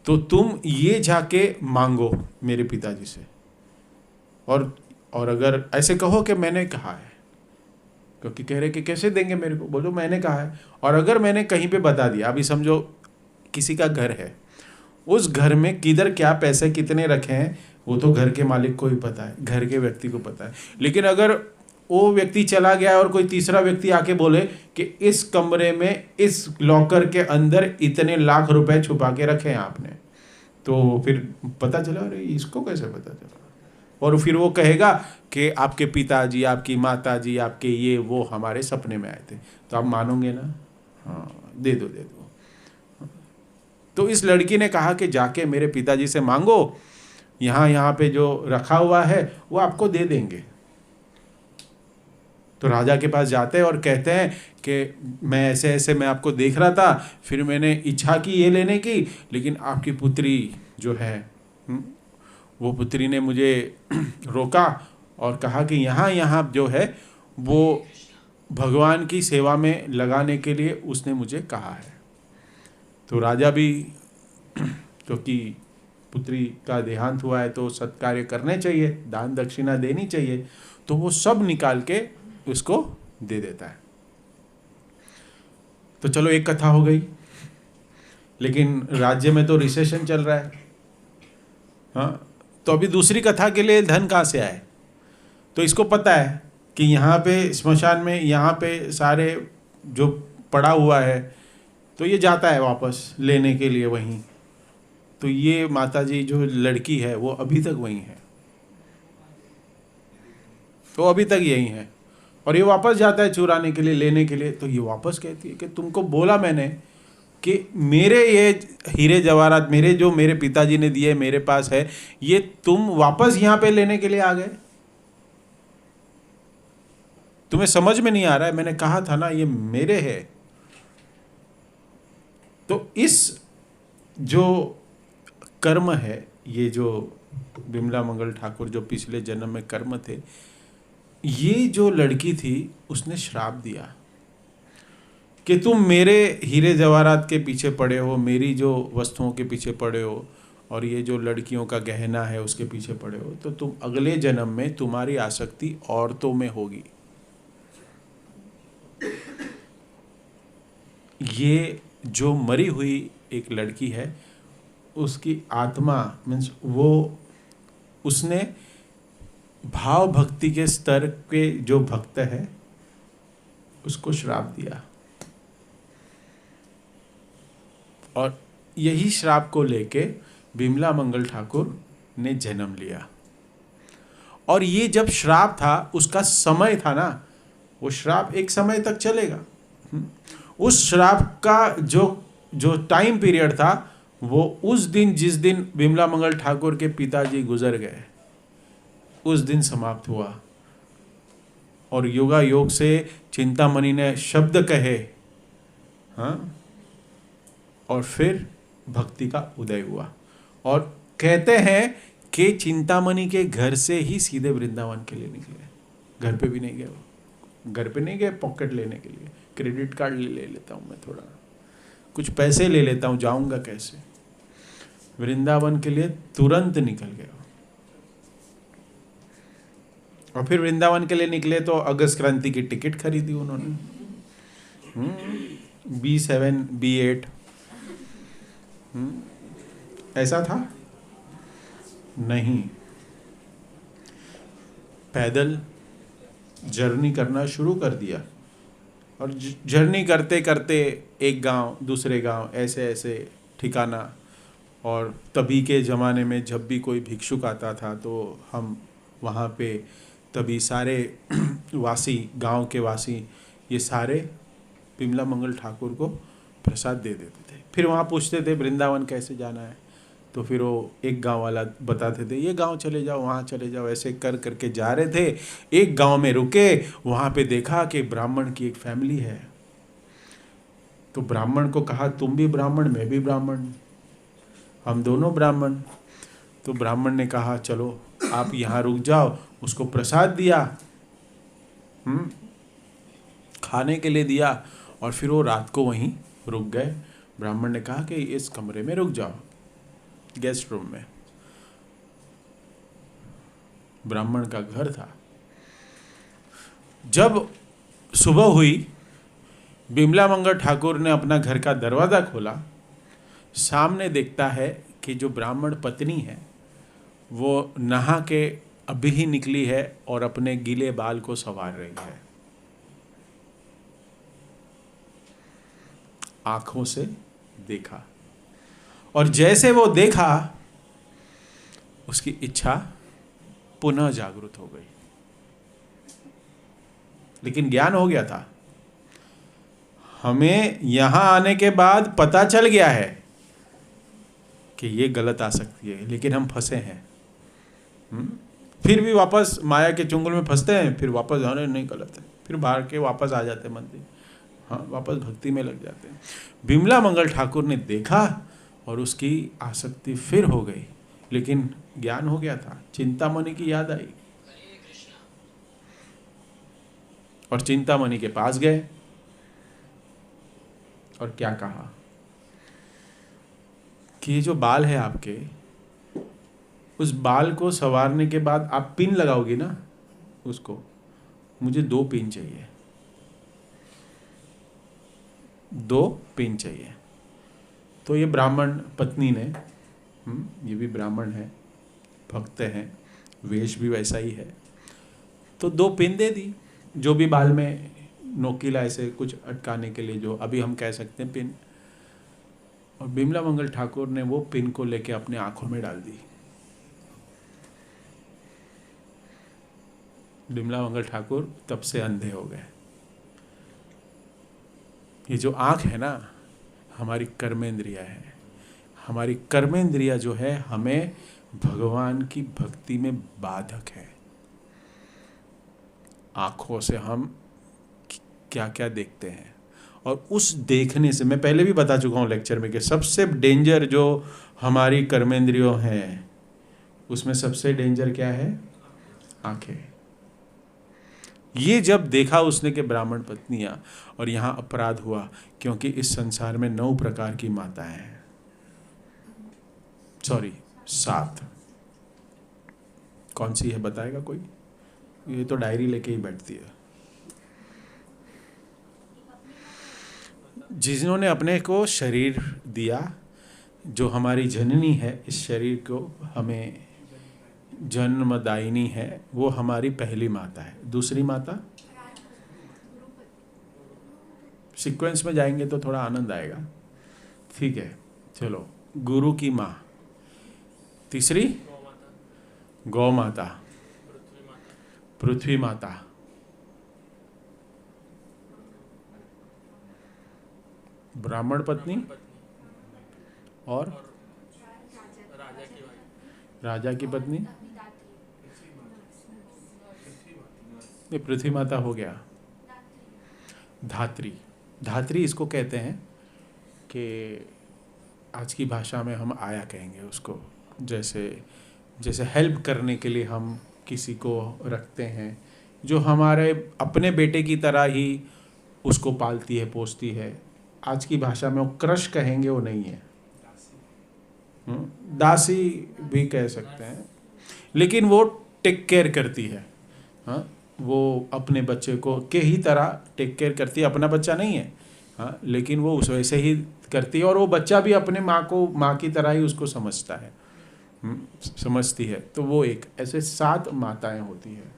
तो तुम ये जाके मांगो मेरे पिताजी से, और अगर ऐसे कहो कि मैंने कहा है, क्योंकि कह रहे कि कैसे देंगे मेरे को, बोलो मैंने कहा है। और अगर मैंने कहीं पे बता दिया, अभी समझो किसी का घर है, उस घर में किधर क्या पैसे कितने रखे हैं वो तो घर के मालिक को ही पता है, घर के व्यक्ति को पता है। लेकिन अगर वो व्यक्ति चला गया और कोई तीसरा व्यक्ति आके बोले कि इस कमरे में इस लॉकर के अंदर इतने लाख रुपए छुपा के रखे हैं आपने, तो फिर पता चला अरे इसको कैसे पता चला, और फिर वो कहेगा कि आपके पिताजी, आपकी माताजी, आपके ये वो हमारे सपने में आए थे, तो आप मानोगे ना? हाँ, दे दो। तो इस लड़की ने कहा कि जाके मेरे पिताजी से मांगो, यहाँ पे जो रखा हुआ है वो आपको दे देंगे। तो राजा के पास जाते हैं और कहते हैं कि मैं ऐसे मैं आपको देख रहा था, फिर मैंने इच्छा की ये लेने की, लेकिन आपकी पुत्री जो है वो पुत्री ने मुझे रोका और कहा कि यहाँ जो है वो भगवान की सेवा में लगाने के लिए उसने मुझे कहा है। तो राजा भी, क्योंकि पुत्री का देहांत हुआ है तो सत्कार्य करने चाहिए, दान दक्षिणा देनी चाहिए, तो वो सब निकाल के उसको दे देता है। तो चलो एक कथा हो गई, लेकिन राज्य में तो रिसेशन चल रहा है। हाँ, तो अभी दूसरी कथा के लिए धन कहाँ से आए? तो इसको पता है कि यहाँ पे स्मशान में यहाँ पे सारे जो पड़ा हुआ है, तो ये जाता है वापस लेने के लिए वहीं। तो ये माताजी जो लड़की है वो अभी तक वहीं है, तो अभी तक यही है, और ये वापस जाता है चुराने के लिए, लेने के लिए। तो ये वापस कहती है कि तुमको बोला मैंने कि मेरे ये हीरे जवाहरात मेरे पिताजी ने दिए मेरे पास है, ये तुम वापस यहाँ पे लेने के लिए आ गए? तुम्हें समझ में नहीं आ रहा है? मैंने कहा था ना ये मेरे है। तो इस जो कर्म है, ये जो बिमला मंगल ठाकुर जो पिछले जन्म में कर्म थे, ये जो लड़की थी उसने श्राप दिया कि तुम मेरे हीरे जवाहरात के पीछे पड़े हो, मेरी जो वस्तुओं के पीछे पड़े हो, और ये जो लड़कियों का गहना है उसके पीछे पड़े हो, तो तुम अगले जन्म में तुम्हारी आसक्ति औरतों में होगी। ये जो मरी हुई एक लड़की है उसकी आत्मा मीन्स वो उसने भाव भक्ति के स्तर के जो भक्त है उसको श्राप दिया, और यही श्राप को लेके बिमला मंगल ठाकुर ने जन्म लिया। और ये जब श्राप था उसका समय था ना, वो श्राप एक समय तक चलेगा। उस श्राप का जो टाइम पीरियड था वो उस दिन जिस दिन बिमला मंगल ठाकुर के पिताजी गुजर गए उस दिन समाप्त हुआ। और योगा योग से चिंतामणि ने शब्द कहे, हाँ, और फिर भक्ति का उदय हुआ। और कहते हैं कि चिंतामणि के घर से ही सीधे वृंदावन के लिए निकले, घर पे भी नहीं गए वो, घर पे नहीं गए पॉकेट लेने के लिए, क्रेडिट कार्ड ले लेता हूँ मैं, थोड़ा कुछ पैसे ले लेता हूँ, जाऊँगा कैसे, वृंदावन के लिए तुरंत निकल गए। और फिर वृंदावन के लिए निकले तो अगस्त क्रांति की टिकट खरीदी उन्होंने, B7 B8 ऐसा था नहीं, पैदल जर्नी करना शुरू कर दिया। और जर्नी करते करते एक गांव दूसरे गांव ऐसे ऐसे ठिकाना, और तभी के ज़माने में जब भी कोई भिक्षुक आता था तो हम वहाँ पे तभी सारे वासी, गांव के वासी, ये सारे बिमला मंगल ठाकुर को प्रसाद दे देते थे। फिर वहाँ पूछते थे वृंदावन कैसे जाना है, तो फिर वो एक गांव वाला बताते थे ये गांव चले जाओ, वहाँ चले जाओ। ऐसे कर करके जा रहे थे, एक गांव में रुके, वहाँ पे देखा कि ब्राह्मण की एक फैमिली है। तो ब्राह्मण को कहा तुम भी ब्राह्मण, मैं भी ब्राह्मण, हम दोनों ब्राह्मण। तो ब्राह्मण ने कहा चलो आप यहाँ रुक जाओ, उसको प्रसाद दिया, खाने के लिए दिया, और फिर वो रात को वहीं रुक गए। ब्राह्मण ने कहा कि इस कमरे में रुक जाओ, गेस्ट रूम में। ब्राह्मण का घर था। जब सुबह हुई, बिमला मंगल ठाकुर ने अपना घर का दरवाज़ा खोला, सामने देखता है कि जो ब्राह्मण पत्नी है वो नहा के अभी ही निकली है और अपने गीले बाल को संवार रही है। आंखों से देखा, और जैसे वो देखा उसकी इच्छा पुनः जागृत हो गई। लेकिन ज्ञान हो गया था। हमें यहां आने के बाद पता चल गया है कि ये गलत आ सकती है, लेकिन हम फंसे हैं। फिर भी वापस माया के चुंगल में फंसते हैं, फिर वापस आने नहीं, गलत है, फिर बाहर के वापस आ जाते हैं मंदिर, हाँ वापस भक्ति में लग जाते हैं। बिमला मंगल ठाकुर ने देखा और उसकी आसक्ति फिर हो गई, लेकिन ज्ञान हो गया था। चिंतामणि की याद आई और चिंतामणि के पास गए और क्या कहा कि ये जो बाल है आपके, उस बाल को संवारने के बाद आप पिन लगाओगी ना उसको, मुझे 2 पिन चाहिए, 2 पिन चाहिए। तो ये ब्राह्मण पत्नी ने, ये भी ब्राह्मण है, भक्त हैं, वेश भी वैसा ही है, तो 2 पिन दे दी, जो भी बाल में नोकीला ऐसे कुछ अटकाने के लिए, जो अभी हम कह सकते हैं पिन। और बिमला मंगल ठाकुर ने वो पिन को लेके अपने आंखों में डाल दी। बिमला मंगल ठाकुर तब से अंधे हो गए। ये जो आंख है ना, हमारी कर्मेंद्रिया है। हमारी कर्मेंद्रिया जो है हमें भगवान की भक्ति में बाधक है। आंखों से हम क्या क्या देखते हैं, और उस देखने से, मैं पहले भी बता चुका हूँ लेक्चर में कि सबसे डेंजर जो हमारी कर्मेंद्रियों हैं, उसमें सबसे डेंजर क्या है? आंखें। ये जब देखा उसने कि ब्राह्मण पत्नियां, और यहाँ अपराध हुआ क्योंकि इस संसार में 9 प्रकार की माताएं हैं, 7। कौन सी है बताएगा कोई? ये तो डायरी लेके ही बैठती है। जिन्होंने अपने को शरीर दिया, जो हमारी जननी है, इस शरीर को हमें जन्मदायिनी है, वो हमारी पहली माता है। दूसरी माता, सीक्वेंस में जाएंगे तो थोड़ा आनंद आएगा, ठीक है चलो। गुरु की माँ, तीसरी गौ माता, पृथ्वी माता, ब्राह्मण पत्नी, और राजा की पत्नी, ये पृथ्वी माता हो गया। धात्री, धात्री इसको कहते हैं कि आज की भाषा में हम आया कहेंगे उसको, जैसे हेल्प करने के लिए हम किसी को रखते हैं, जो हमारे अपने बेटे की तरह ही उसको पालती है, पोसती है। आज की भाषा में वो क्रश कहेंगे, वो नहीं है, दासी भी कह सकते हैं, लेकिन वो टेक केयर करती है। हाँ, वो अपने बच्चे को के ही तरह टेक केयर करती है, अपना बच्चा नहीं है, हाँ, लेकिन वो उस वैसे ही करती है, और वो बच्चा भी अपने माँ को माँ की तरह ही उसको समझता है, समझती है। तो वो एक ऐसे 7 माताएं होती हैं।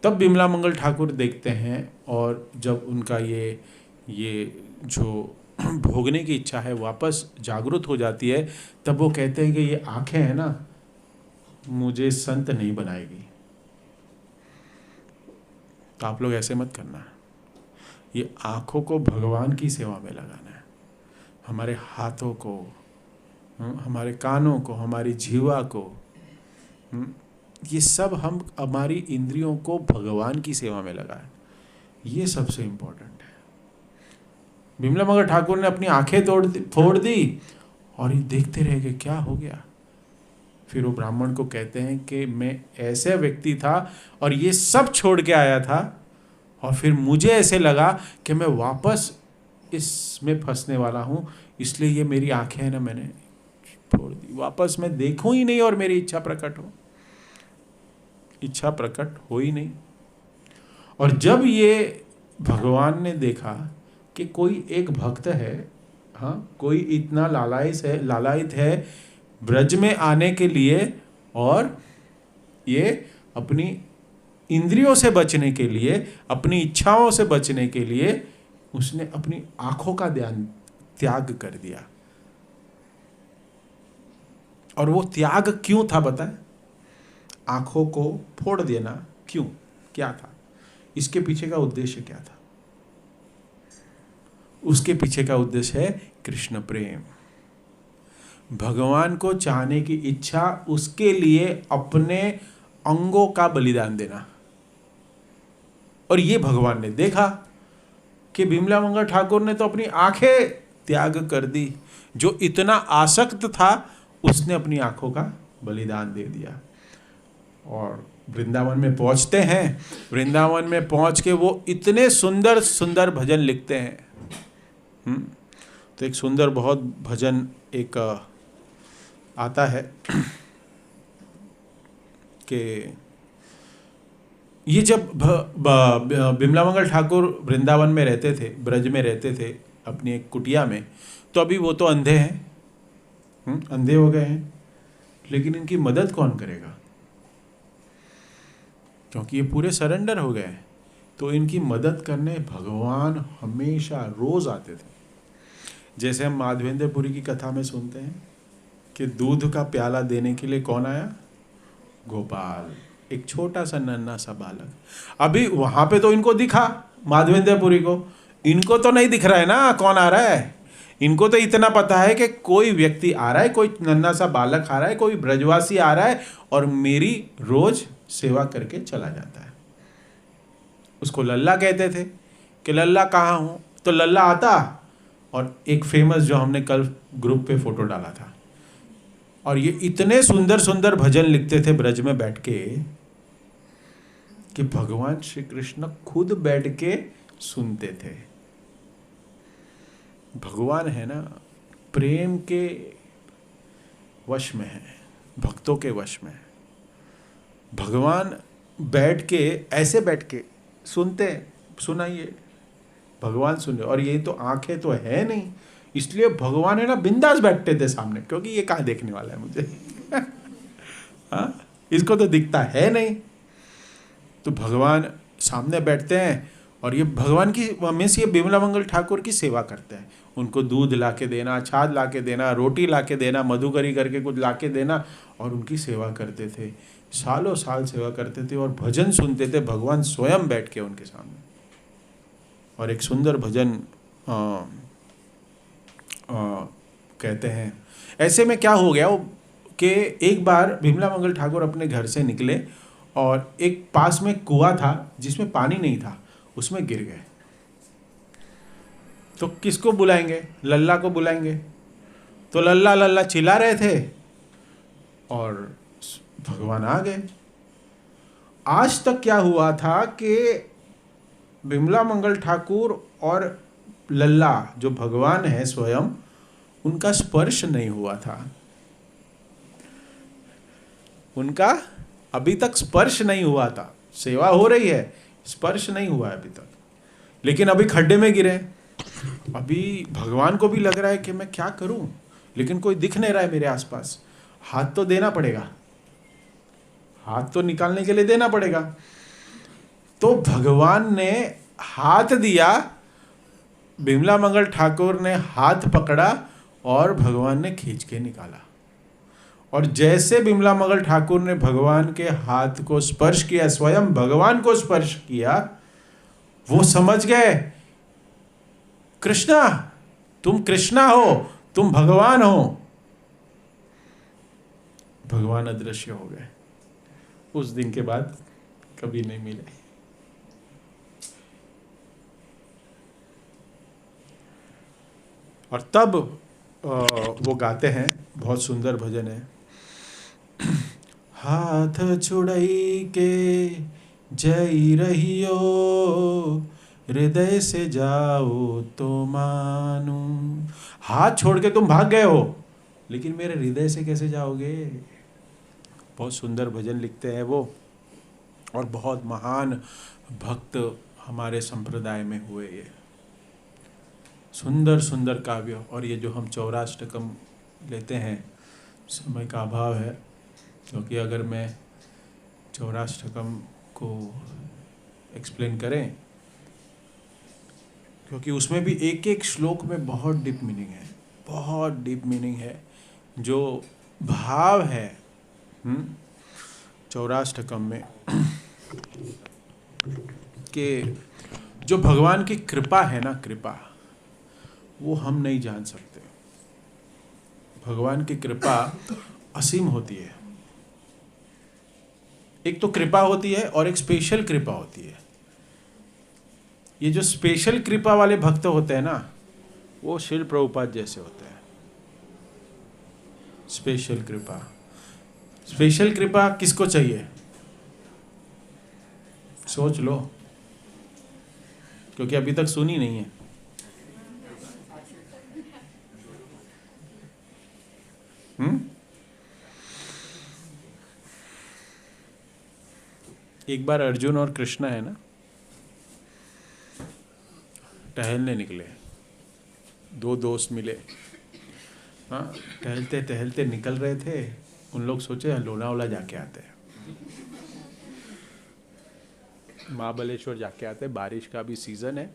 तब बिमला मंगल ठाकुर देखते हैं, और जब उनका ये जो भोगने की इच्छा है वापस जागृत हो जाती है, तब वो कहते हैं कि ये आंखें हैं ना, मुझे संत नहीं बनाएगी। तो आप लोग ऐसे मत करना। ये आंखों को भगवान की सेवा में लगाना है, हमारे हाथों को, हमारे कानों को, हमारी जीवा को, ये सब हम हमारी इंद्रियों को भगवान की सेवा में लगाएं। ये सबसे इम्पोर्टेंट है। बिमला मंगल ठाकुर ने अपनी आंखें फोड़ दी और ये देखते रह गए क्या हो गया। फिर वो ब्राह्मण को कहते हैं कि मैं ऐसे व्यक्ति था और ये सब छोड़ के आया था, और फिर मुझे ऐसे लगा कि मैं वापस इसमें फंसने वाला हूँ, इसलिए ये मेरी आंखें हैं ना, मैंने छोड़ दी, वापस मैं देखूं ही नहीं और मेरी इच्छा प्रकट हो। इच्छा प्रकट हो ही नहीं। और जब ये भगवान ने देखा कि कोई एक भक्त है, हाँ, कोई इतना लालायित है ब्रज में आने के लिए, और ये अपनी इंद्रियों से बचने के लिए, अपनी इच्छाओं से बचने के लिए उसने अपनी आंखों का त्याग कर दिया। और वो त्याग क्यों था बताएं? आंखों को फोड़ देना क्यों, क्या था इसके पीछे का उद्देश्य? क्या था उसके पीछे का उद्देश्य? है कृष्ण प्रेम, भगवान को चाहने की इच्छा, उसके लिए अपने अंगों का बलिदान देना। और ये भगवान ने देखा कि बिमला मंगल ठाकुर ने तो अपनी आंखें त्याग कर दी, जो इतना आसक्त था उसने अपनी आंखों का बलिदान दे दिया। और वृंदावन में पहुंचते हैं, वृंदावन में पहुंच के वो इतने सुंदर सुंदर भजन लिखते हैं। तो एक सुंदर बहुत भजन एक आता है कि ये जब बिमला मंगल ठाकुर वृंदावन में रहते थे, ब्रज में रहते थे अपनी एक कुटिया में, तो अभी वो तो अंधे हैं, अंधे हो गए हैं, लेकिन इनकी मदद कौन करेगा? क्योंकि ये पूरे सरेंडर हो गए, तो इनकी मदद करने भगवान हमेशा रोज आते थे। जैसे हम माधवेंद्रपुरी की कथा में सुनते हैं कि दूध का प्याला देने के लिए कौन आया? गोपाल, एक छोटा सा नन्हा सा बालक। अभी वहां पे तो इनको दिखा, माधवेंद्रपुरी को, इनको तो नहीं दिख रहा है ना कौन आ रहा है। इनको तो इतना पता है कि कोई व्यक्ति आ रहा है, कोई नन्हा सा बालक आ रहा है, कोई ब्रजवासी आ रहा है और मेरी रोज सेवा करके चला जाता है। उसको लल्ला कहते थे कि लल्ला कहाँ हूँ, तो लल्ला आता। और एक फेमस जो हमने कल ग्रुप पे फोटो डाला था, और ये इतने सुंदर सुंदर भजन लिखते थे ब्रज में बैठ के कि भगवान श्री कृष्ण खुद बैठ के सुनते थे। भगवान है ना, प्रेम के वश में है, भक्तों के वश में है। भगवान बैठ के, ऐसे बैठ के सुनते, सुनाइए, भगवान सुने। और ये तो आंखें तो है नहीं, इसलिए भगवान है ना बिंदास बैठते थे सामने, क्योंकि ये कहाँ देखने वाला है मुझे हाँ, इसको तो दिखता है नहीं। तो भगवान सामने बैठते हैं और ये भगवान की मीन्स ये बिमला मंगल ठाकुर की सेवा करते हैं। उनको दूध ला के देना, छाछ ला के देना, रोटी ला के देना, मधुकरी करके कुछ ला के देना, और उनकी सेवा करते थे। सालों साल सेवा करते थे और भजन सुनते थे, भगवान स्वयं बैठ के उनके सामने। और एक सुंदर भजन कहते हैं, ऐसे में क्या हो गया कि एक बार बिमला मंगल ठाकुर अपने घर से निकले और एक पास में कुआं था जिसमें पानी नहीं था, उसमें गिर गए। तो किसको बुलाएंगे? लल्ला को बुलाएंगे। तो लल्ला लल्ला चिल्ला रहे थे और भगवान आ गए। आज तक क्या हुआ था कि बिमला मंगल ठाकुर और लल्ला जो भगवान है स्वयं, उनका स्पर्श नहीं हुआ था। उनका अभी तक स्पर्श नहीं हुआ था। सेवा हो रही है, स्पर्श नहीं हुआ है अभी तक। लेकिन अभी खड्डे में गिरे, अभी भगवान को भी लग रहा है कि मैं क्या करूं, लेकिन कोई दिख नहीं रहा है मेरे आसपास। हाथ तो देना पड़ेगा, हाथ तो निकालने के लिए देना पड़ेगा। तो भगवान ने हाथ दिया बिमला मंगल ठाकुर ने हाथ पकड़ा और भगवान ने खींच के निकाला। और जैसे बिमला मंगल ठाकुर ने भगवान के हाथ को स्पर्श किया, स्वयं भगवान को स्पर्श किया, वो समझ गए कृष्णा, तुम कृष्णा हो, तुम भगवान हो। भगवान अदृश्य हो गए। उस दिन के बाद कभी नहीं मिले। और तब वो गाते हैं, बहुत सुंदर भजन है, हाथ छुड़ई के जई रहियो, हृदय से जाओ तो मानू। हाथ छोड़ के तुम भाग गए हो, लेकिन मेरे हृदय से कैसे जाओगे। बहुत सुंदर भजन लिखते हैं वो, और बहुत महान भक्त हमारे संप्रदाय में हुए ये सुंदर सुंदर काव्य। और ये जो हम चौराष्टकम लेते हैं, समय का अभाव है, क्योंकि अगर मैं चौराष्टकम को एक्सप्लेन करें, क्योंकि उसमें भी एक एक श्लोक में बहुत डीप मीनिंग है, बहुत डीप मीनिंग है। जो भाव है चौराष्टकम में कि जो भगवान की कृपा है ना, कृपा वो हम नहीं जान सकते। भगवान की कृपा असीम होती है। एक तो कृपा होती है और एक स्पेशल कृपा होती है। ये जो स्पेशल कृपा वाले भक्त होते हैं ना, वो श्रील प्रभुपाद जैसे होते हैं। स्पेशल कृपा, स्पेशल कृपा किसको चाहिए, सोच लो, क्योंकि अभी तक सुनी नहीं है। एक बार अर्जुन और कृष्ण है ना, टहलने निकले, दो दोस्त मिले। हाँ, टहलते टहलते निकल रहे थे। उन लोग सोचे लोनावाला जाके आते हैं, महाबलेश्वर जाके आते हैं, बारिश का भी सीजन है।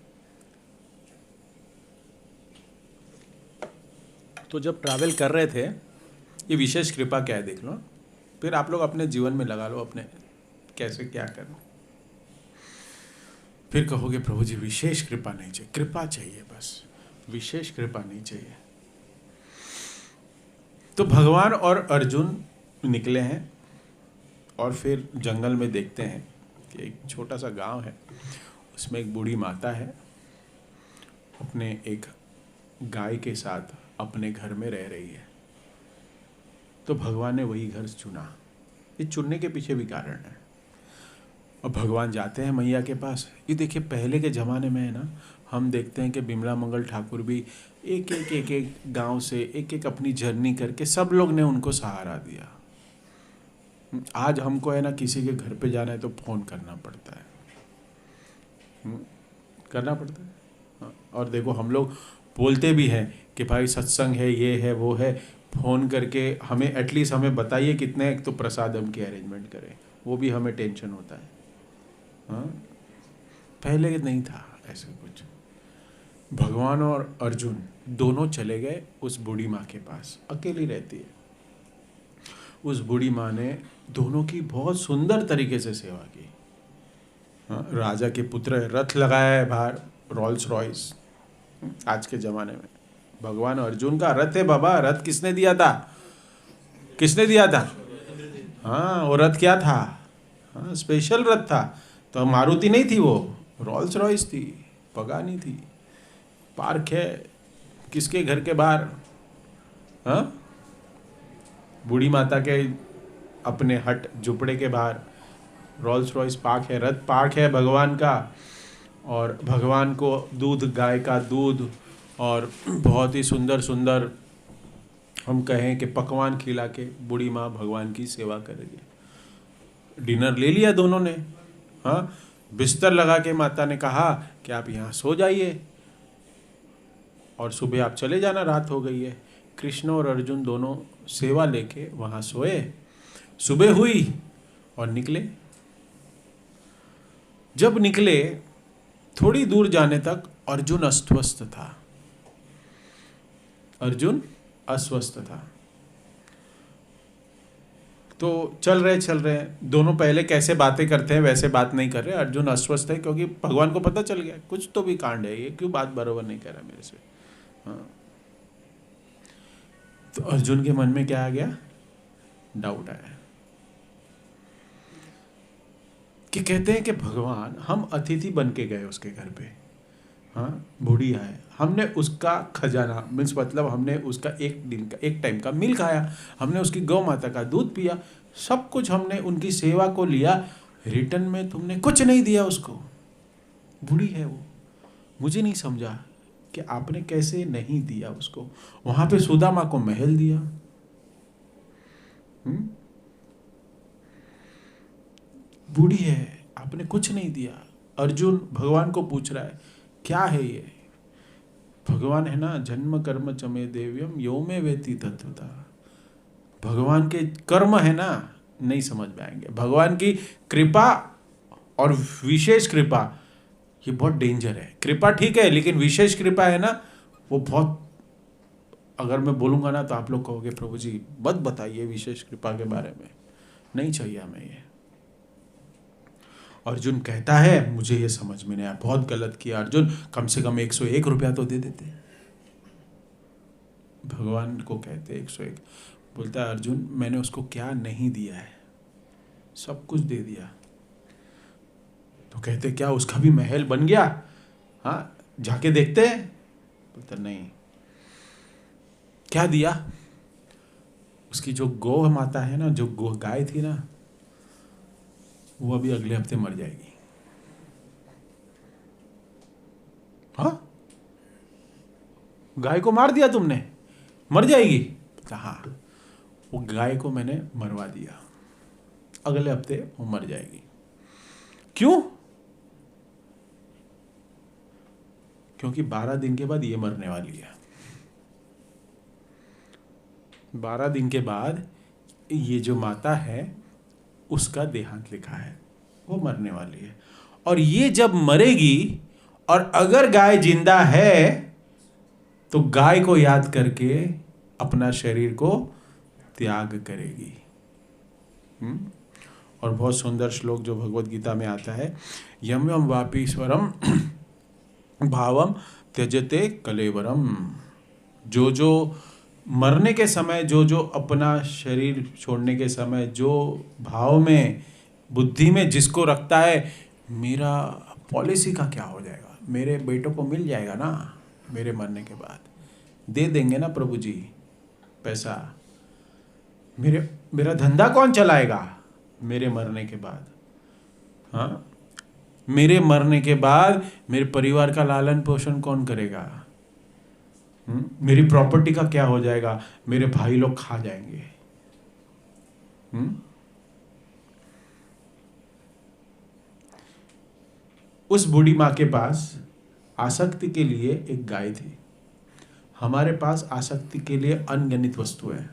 तो जब ट्रैवल कर रहे थे, ये विशेष कृपा क्या है देख लो, फिर आप लोग अपने जीवन में लगा लो, अपने कैसे क्या करना। फिर कहोगे प्रभु जी विशेष कृपा नहीं चाहिए, कृपा चाहिए बस, विशेष कृपा नहीं चाहिए। तो भगवान और अर्जुन निकले हैं, और फिर जंगल में देखते हैं कि एक छोटा सा गांव है, उसमें एक बूढ़ी माता है, अपने एक गाय के साथ अपने घर में रह रही है। तो भगवान ने वही घर चुना। ये चुनने के पीछे भी कारण है। और भगवान जाते हैं मैया के पास। ये देखिए पहले के ज़माने में है ना, हम देखते हैं कि बिमला मंगल ठाकुर भी एक गांव से एक अपनी जर्नी करके सब लोग ने उनको सहारा दिया। आज हमको है ना, किसी के घर पे जाना है तो फ़ोन करना पड़ता है, करना पड़ता है। हाँ, और देखो हम लोग बोलते भी हैं कि भाई सत्संग है, ये है, वो है, फ़ोन करके हमें एटलीस्ट हमें बताइए कितने एक तो प्रसाद हम की अरेंजमेंट करें, वो भी हमें टेंशन होता है। हाँ, पहले नहीं था ऐसा कुछ। भगवान और अर्जुन दोनों चले गए उस बूढ़ी माँ के पास, अकेली रहती है। उस बूढ़ी माँ ने दोनों की बहुत सुंदर तरीके से सेवा की। हाँ, राजा के पुत्र रथ लगाया है बाहर, रोल्स रॉयस। आज के ज़माने में भगवान अर्जुन का रथ है बाबा। रथ किसने दिया था, किसने दिया था? हाँ, वो रथ क्या था? हाँ, स्पेशल रथ था। तो मारुति नहीं थी, वो रोल्स रॉयस थी, पगानी थी। पार्क है किसके घर के बाहर? हाँ, बूढ़ी माता के अपने हट झुपड़े के बाहर रोल्स रॉयस पार्क है, रथ पार्क है भगवान का। और भगवान को दूध, गाय का दूध और बहुत ही सुंदर सुंदर हम कहें कि पकवान खिला के बूढ़ी माँ भगवान की सेवा करेगी। डिनर ले लिया दोनों ने। हाँ, बिस्तर लगा के माता ने कहा कि आप यहाँ सो जाइए और सुबह आप चले जाना, रात हो गई है। कृष्ण और अर्जुन दोनों सेवा लेके वहाँ सोए। सुबह हुई और निकले। जब निकले थोड़ी दूर जाने तक अर्जुन अस्वस्थ था, अर्जुन अस्वस्थ था। तो चल रहे दोनों पहले कैसे बातें करते हैं वैसे बात नहीं कर रहे। अर्जुन अस्वस्थ है क्योंकि भगवान को पता चल गया कुछ तो भी कांड है, ये क्यों बात बराबर नहीं कर रहा मेरे से। हाँ, तो अर्जुन के मन में क्या आ गया, डाउट आया कि कहते हैं कि भगवान, हम अतिथि बन के गए उसके घर पे। हाँ, बूढ़ी है, हमने उसका खजाना मीन्स मतलब हमने उसका एक टाइम का मिल खाया, हमने उसकी गौ माता का दूध पिया, सब कुछ हमने उनकी सेवा को लिया, रिटर्न में तुमने कुछ नहीं दिया उसको। बूढ़ी है वो, मुझे नहीं समझा कि आपने कैसे नहीं दिया उसको। वहां पे सुदामा को महल दिया। बूढ़ी है, आपने कुछ नहीं दिया। अर्जुन भगवान को पूछ रहा है क्या है ये। भगवान है ना, जन्म कर्म चमे देव्यम यो में वेति तत्वता। भगवान के कर्म है ना, नहीं समझ में आएंगे। भगवान की कृपा और विशेष कृपा, ये बहुत डेंजर है। कृपा ठीक है, लेकिन विशेष कृपा है ना, वो बहुत, अगर मैं बोलूंगा ना तो आप लोग कहोगे प्रभु जी मत बताइए विशेष कृपा के बारे में, नहीं चाहिए हमें ये। अर्जुन कहता है मुझे ये समझ में नहीं आया, बहुत गलत किया अर्जुन, कम से कम 101 रुपया तो दे देते। भगवान को कहते 101। बोलता है अर्जुन मैंने उसको क्या नहीं दिया है, सब कुछ दे दिया। तो कहते क्या उसका भी महल बन गया? हाँ, जाके देखते हैं। बोलता नहीं। क्या दिया? उसकी जो गौ माता है ना, जो गौ गाय थी ना, वो अभी अगले हफ्ते मर जाएगी। हाँ, गाय को मार दिया तुमने, मर जाएगी? हाँ, वो गाय को मैंने मरवा दिया, अगले हफ्ते वो मर जाएगी। क्यों? क्योंकि 12 दिन के बाद ये मरने वाली है। 12 दिन के बाद ये जो माता है उसका देहांत लिखा है, वो मरने वाली है। और ये जब मरेगी, और अगर गाय जिंदा है तो गाय को याद करके अपना शरीर को त्याग करेगी। और बहुत सुंदर श्लोक जो भगवत गीता में आता है, यम यम वापीश्वरम भावम त्यजते कलेवरम। जो जो मरने के समय, जो जो अपना शरीर छोड़ने के समय जो भाव में, बुद्धि में जिसको रखता है, मेरा पॉलिसी का क्या हो जाएगा, मेरे बेटों को मिल जाएगा ना मेरे मरने के बाद, दे देंगे ना प्रभु जी पैसा, मेरा धंधा कौन चलाएगा मेरे मरने के बाद? हाँ, मेरे मरने के बाद मेरे परिवार का लालन पोषण कौन करेगा? मेरी प्रॉपर्टी का क्या हो जाएगा? मेरे भाई लोग खा जाएंगे। उस बूढ़ी माँ के पास आसक्ति के लिए एक गाय थी, हमारे पास आसक्ति के लिए अनगिनत वस्तुएं हैं।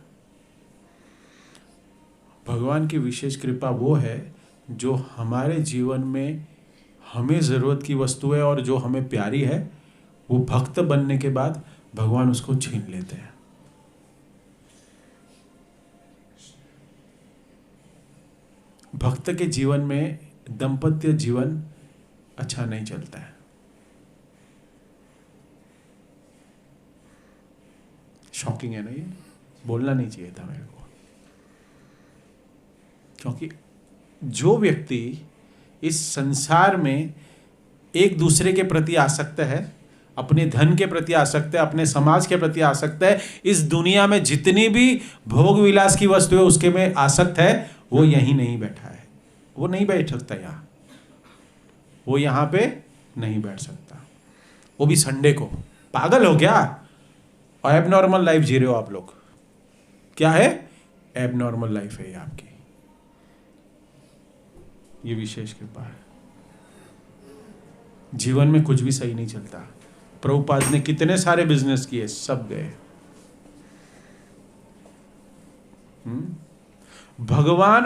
भगवान की विशेष कृपा वो है जो हमारे जीवन में हमें ज़रूरत की वस्तु है, और जो हमें प्यारी है वो भक्त बनने के बाद भगवान उसको छीन लेते हैं। भक्त के जीवन में दाम्पत्य जीवन अच्छा नहीं चलता है। शॉकिंग है ना, ये बोलना नहीं चाहिए था मेरे को, क्योंकि जो व्यक्ति इस संसार में एक दूसरे के प्रति आसक्त है, अपने धन के प्रति आसक्त है, अपने समाज के प्रति आसक्त है, इस दुनिया में जितनी भी भोग विलास की वस्तु है उसके में आसक्त है, वो यहीं नहीं बैठा है। वो नहीं बैठ सकता यहाँ, वो यहाँ पे नहीं बैठ सकता, वो भी संडे को। पागल हो क्या? और एबनॉर्मल लाइफ जी रहे हो आप लोग। क्या है? एबनॉर्मल लाइफ है ये आपकी। ये विशेष कृपा है। जीवन में कुछ भी सही नहीं चलता। प्रभुपाद ने कितने सारे बिजनेस किए, सब गए। भगवान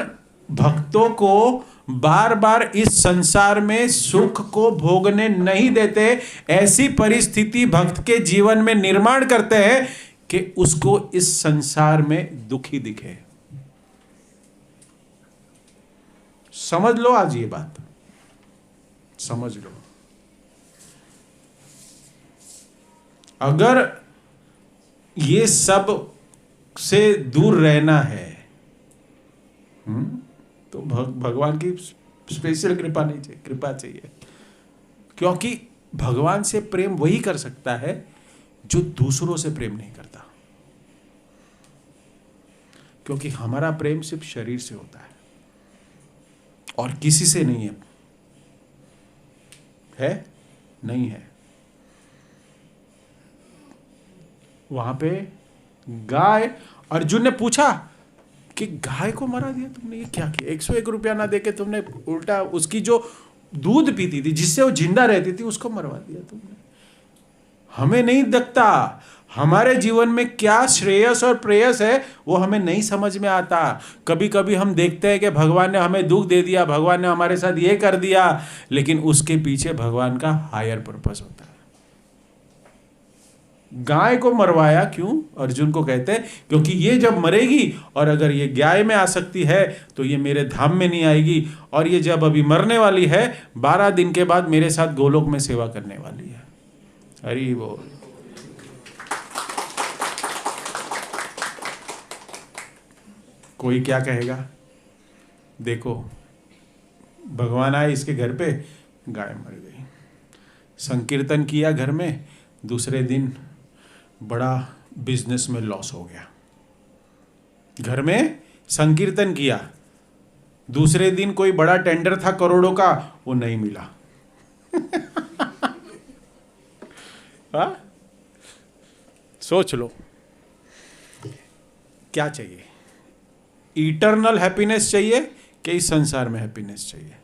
भक्तों को बार बार इस संसार में सुख को भोगने नहीं देते। ऐसी परिस्थिति भक्त के जीवन में निर्माण करते हैं कि उसको इस संसार में दुखी दिखे। समझ लो, आज ये बात समझ लो। अगर ये सब से दूर रहना है तो भगवान की स्पेशल कृपा नहीं चाहिए, कृपा चाहिए। क्योंकि भगवान से प्रेम वही कर सकता है जो दूसरों से प्रेम नहीं करता। क्योंकि हमारा प्रेम सिर्फ शरीर से होता है और किसी से नहीं है नहीं है। वहां पे गाय, अर्जुन ने पूछा कि गाय को मरा दिया तुमने, ये क्या किया? 101 रुपया ना देके तुमने उल्टा उसकी जो दूध पीती थी, जिससे वो जिंदा रहती थी, उसको मरवा दिया तुमने। हमें नहीं दिखता हमारे जीवन में क्या श्रेयस और प्रेयस है, वो हमें नहीं समझ में आता। कभी कभी हम देखते हैं कि भगवान ने हमें दुख दे दिया, भगवान ने हमारे साथ ये कर दिया, लेकिन उसके पीछे भगवान का हायर पर्पस होता है। गाय को मरवाया क्यों? अर्जुन को कहते हैं क्योंकि ये जब मरेगी और अगर ये गाय में आ सकती है तो ये मेरे धाम में नहीं आएगी, और ये जब अभी मरने वाली है 12 दिन के बाद मेरे साथ गोलोक में सेवा करने वाली है। हरि बोल। कोई क्या कहेगा? देखो, भगवान आए इसके घर पे, गाय मर गई। संकीर्तन किया घर में, दूसरे दिन बड़ा बिजनेस में लॉस हो गया। घर में संकीर्तन किया, दूसरे दिन कोई बड़ा टेंडर था करोड़ों का, वो नहीं मिला। हाँ? सोच लो क्या चाहिए? इटर्नल हैप्पीनेस चाहिए कि इस संसार में हैप्पीनेस चाहिए?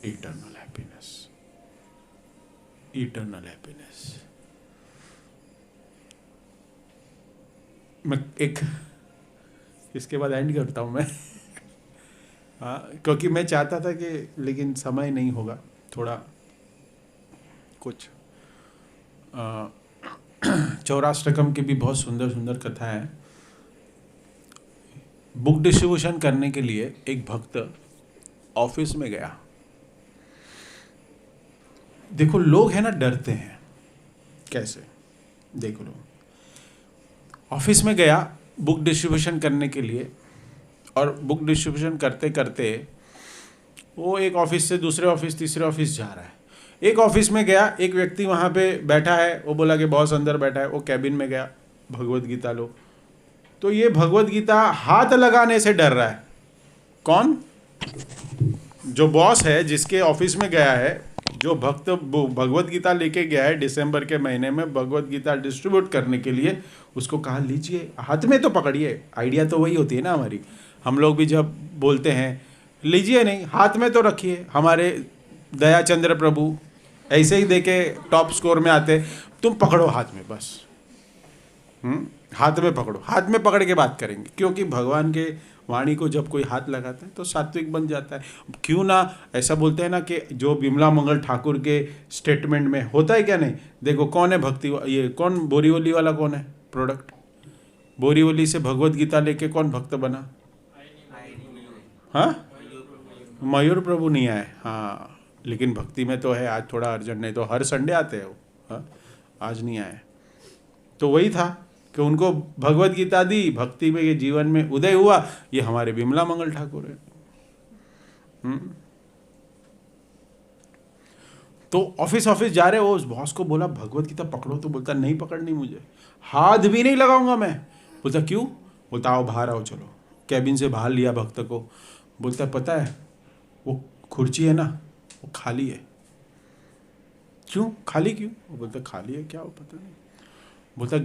Eternal happiness, eternal happiness. मैं एक इसके बाद एंड करता हूं मैं। हाँ, क्योंकि मैं चाहता था कि, लेकिन समय नहीं होगा, थोड़ा कुछ चौराष्टकम की भी बहुत सुंदर सुंदर कथा है। बुक डिस्ट्रीब्यूशन करने के लिए एक भक्त ऑफिस में गया। देखो लोग है ना, डरते हैं। कैसे? देखो लो, ऑफिस में गया बुक डिस्ट्रीब्यूशन करने के लिए, और बुक डिस्ट्रीब्यूशन करते करते वो एक ऑफिस से दूसरे ऑफिस, तीसरे ऑफिस जा रहा है। एक ऑफिस में गया, एक व्यक्ति वहाँ पे बैठा है, वो बोला कि बॉस अंदर बैठा है। वो कैबिन में गया, भगवत गीता लो। तो ये भगवत गीता हाथ लगाने से डर रहा है। कौन? जो बॉस है, जिसके ऑफिस में गया है, जो भक्त भगवत गीता लेके गया है दिसंबर के महीने में भगवत गीता डिस्ट्रीब्यूट करने के लिए, उसको कहा लीजिए, हाथ में तो पकड़िए। आइडिया तो वही होती है ना हमारी। हम लोग भी जब बोलते हैं लीजिए नहीं, हाथ में तो रखिए। हमारे दयाचंद्र प्रभु ऐसे ही देके टॉप स्कोर में आते, तुम पकड़ो हाथ में बस। हाथ में पकड़ो, हाथ में पकड़ के बात करेंगे। क्योंकि भगवान के वाणी को जब कोई हाथ लगाता है तो सात्विक बन जाता है। क्यों ना ऐसा बोलते हैं ना कि जो बिमला मंगल ठाकुर के स्टेटमेंट में होता है, क्या नहीं? देखो कौन है भक्ति, ये कौन बोरीवली वाला कौन है प्रोडक्ट? बोरीवली से भगवत गीता लेके कौन भक्त बना? हाँ, मयूर प्रभु नहीं आए। हाँ, लेकिन भक्ति में तो है। आज थोड़ा अर्जेंट, नहीं तो हर संडे आते हैं वो। हाँ, आज नहीं आए। तो वही था कि उनको भगवत गीता दी, भक्ति में ये जीवन में उदय हुआ। ये हमारे बिमला मंगल ठाकुर है। तो ऑफिस जा रहे हो, उस बॉस को बोला भगवत गीता पकड़ो, तो बोलता नहीं पकड़नी मुझे, हाथ भी नहीं लगाऊंगा मैं। बोलता क्यों? बोलता आओ बाहर आओ, चलो। कैबिन से बाहर लिया भक्त को। बोलता पता है वो कुर्सी है ना, वो खाली है। क्यों खाली? क्यों? वो बोलता खाली है, क्या हो पता नहीं। बोलता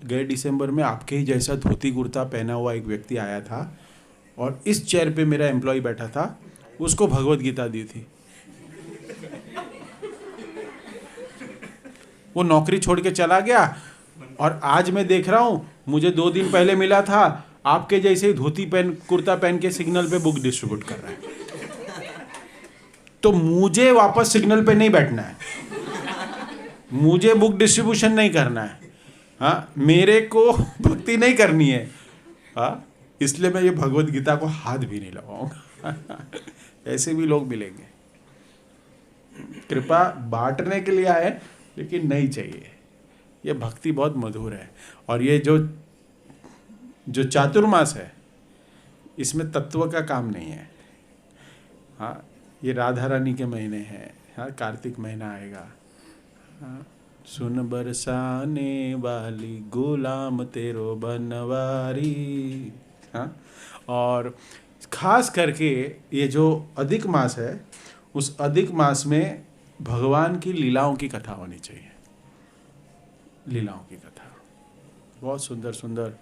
गए दिसंबर में आपके ही जैसा धोती कुर्ता पहना हुआ एक व्यक्ति आया था, और इस चेयर पे मेरा एम्प्लॉय बैठा था, उसको भगवत गीता दी थी। वो नौकरी छोड़ के चला गया, और आज मैं देख रहा हूँ, मुझे 2 दिन पहले मिला था, आपके जैसे ही धोती पहन कुर्ता पहन के सिग्नल पे बुक डिस्ट्रीब्यूट कर रहा है। तो मुझे वापस सिग्नल पे नहीं बैठना है, मुझे बुक डिस्ट्रीब्यूशन नहीं करना है, हाँ, मेरे को भक्ति नहीं करनी है, हाँ, इसलिए मैं ये भगवत गीता को हाथ भी नहीं लगाऊंगा। ऐसे भी लोग मिलेंगे, कृपा बांटने के लिए आए लेकिन नहीं चाहिए। ये भक्ति बहुत मधुर है। और ये जो चातुर्मास है इसमें तत्व का काम नहीं है, हाँ, ये राधा रानी के महीने हैं, हाँ, कार्तिक महीना आएगा, हाँ, सुन बरसाने वाली गुलाम तेरो बनवारी, हाँ, और खास करके ये जो अधिक मास है उस अधिक मास में भगवान की लीलाओं की कथा होनी चाहिए। लीलाओं की कथा, बहुत सुंदर सुंदर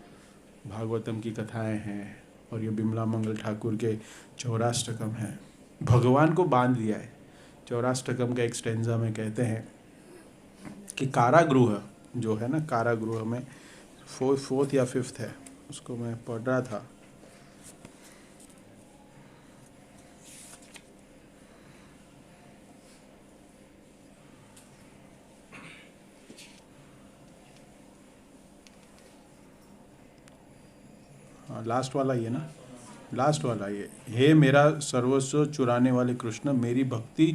भागवतम की कथाएं हैं और ये बिमला मंगल ठाकुर के चौराष्टकम है। भगवान को बांध दिया है। चौराष्टकम का एक स्टेंजा में कहते हैं कि कारागृह जो है ना, कारागृह में फोर्थ या फिफ्थ है, उसको मैं पढ़ रहा था। हाँ, लास्ट वाला ये ना, लास्ट वाला ये, हे मेरा सर्वस्व चुराने वाले कृष्ण, मेरी भक्ति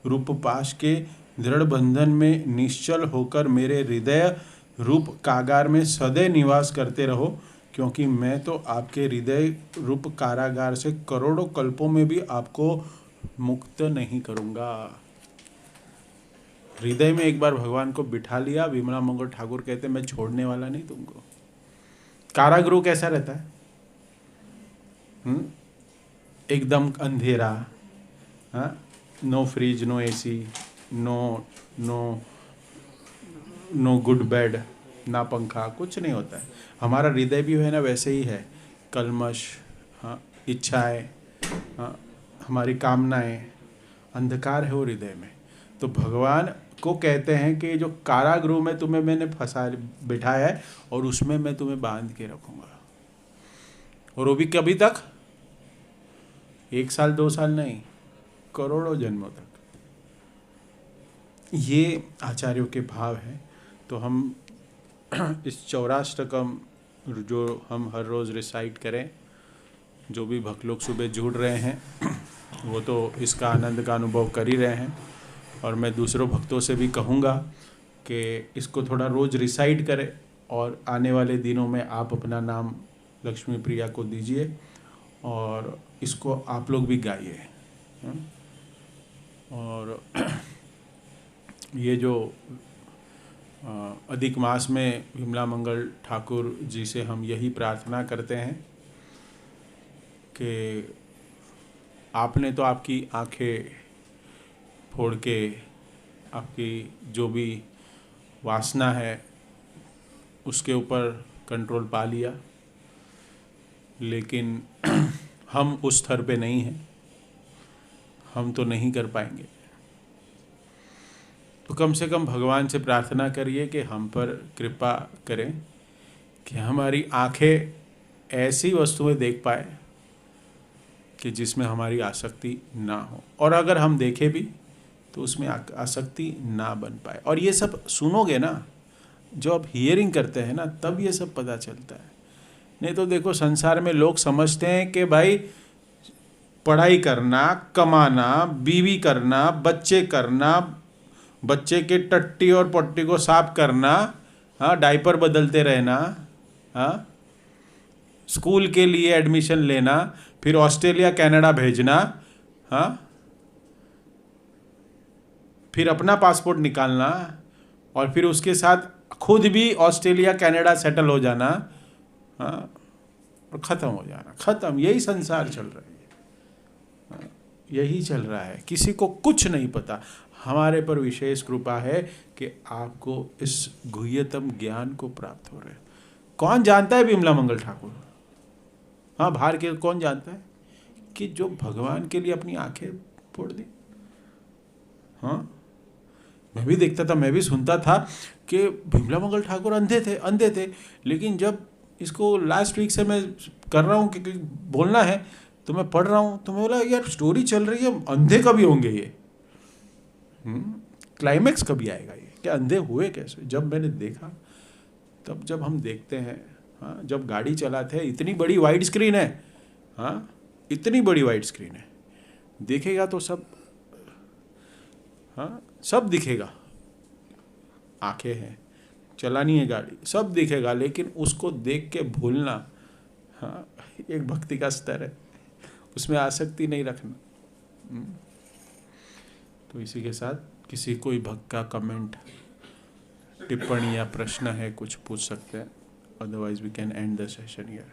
रूप पाश के दृढ़ बंधन में निश्चल होकर मेरे हृदय रूप कागार में सदैव निवास करते रहो, क्योंकि मैं तो आपके हृदय रूप कारागार से करोड़ों कल्पों में भी आपको मुक्त नहीं करूँगा। हृदय में एक बार भगवान को बिठा लिया, विमला मंगल ठाकुर कहते मैं छोड़ने वाला नहीं तुमको। कारागृह कैसा रहता है? एकदम अंधेरा, हाँ, no fridge, no AC, no no no good bed, ना पंखा, कुछ नहीं होता है। हमारा हृदय भी है ना वैसे ही है, कलमश, हाँ, इच्छाएं, हाँ, हमारी कामनाएं, अंधकार है वो हृदय में। तो भगवान को कहते हैं कि जो कारागृह में तुम्हें मैंने फंसा बिठाया है और उसमें मैं तुम्हें बांध के रखूँगा, और वो भी कभी तक? 1 साल 2 साल नहीं, करोड़ों जन्मों तक। ये आचार्यों के भाव हैं। तो हम इस चौराष्टकम जो हम हर रोज़ रिसाइट करें, जो भी भक्त लोग सुबह जुड़ रहे हैं वो तो इसका आनंद का अनुभव कर ही रहे हैं, और मैं दूसरों भक्तों से भी कहूँगा कि इसको थोड़ा रोज़ रिसाइट करें, और आने वाले दिनों में आप अपना नाम लक्ष्मी प्रिया को दीजिए और इसको आप लोग भी गाइए। और ये जो अधिक मास में विमला मंगल ठाकुर जी से हम यही प्रार्थना करते हैं कि आपने तो आपकी आंखें फोड़ के आपकी जो भी वासना है उसके ऊपर कंट्रोल पा लिया, लेकिन हम उस स्तर पे नहीं हैं, हम तो नहीं कर पाएंगे। तो कम से कम भगवान से प्रार्थना करिए कि हम पर कृपा करें कि हमारी आंखें ऐसी वस्तुएं देख पाए कि जिसमें हमारी आसक्ति ना हो, और अगर हम देखें भी तो उसमें आसक्ति ना बन पाए। और ये सब सुनोगे ना, जो आप हियरिंग करते हैं ना, तब ये सब पता चलता है। नहीं तो देखो संसार में लोग समझते हैं कि भाई पढ़ाई करना, कमाना, बीवी करना, बच्चे करना, बच्चे के टट्टी और पट्टी को साफ करना, हाँ, डायपर बदलते रहना, हाँ, स्कूल के लिए एडमिशन लेना, फिर ऑस्ट्रेलिया कनाडा भेजना, हाँ, फिर अपना पासपोर्ट निकालना और फिर उसके साथ खुद भी ऑस्ट्रेलिया कनाडा सेटल हो जाना, हाँ, और ख़त्म हो जाना, ख़त्म। यही संसार चल रहा है, हाँ, यही चल रहा है। किसी को कुछ नहीं पता। हमारे पर विशेष कृपा है कि आपको इस गुह्यतम ज्ञान को प्राप्त हो रहे हैं। कौन जानता है विमला मंगल ठाकुर? हाँ, बाहर के कौन जानता है कि जो भगवान के लिए अपनी आंखें फोड़ दी। हाँ, मैं भी देखता था, मैं भी सुनता था कि विमला मंगल ठाकुर अंधे थे, लेकिन जब इसको लास्ट वीक से मैं कर रहा हूँ क्योंकि बोलना है, तो मैं पढ़ रहा हूँ, तो मैं बोला यार स्टोरी चल रही है, अंधे कभी होंगे ये, क्लाइमैक्स कभी आएगा ये, क्या अंधे हुए कैसे? जब मैंने देखा, तब जब हम देखते हैं, हाँ, जब गाड़ी चलाते हैं, इतनी बड़ी वाइड स्क्रीन है, हाँ, इतनी बड़ी वाइड स्क्रीन है, देखेगा तो सब, हाँ, सब दिखेगा, आंखें हैं, चलानी है गाड़ी, सब दिखेगा, लेकिन उसको देख के भूलना, हाँ, एक भक्ति का स्तर है, उसमें आसक्ति नहीं रखना। तो इसी के साथ किसी कोई भक्त का कमेंट, टिप्पणी या प्रश्न है, कुछ पूछ सकते हैं, otherwise we can end the session here.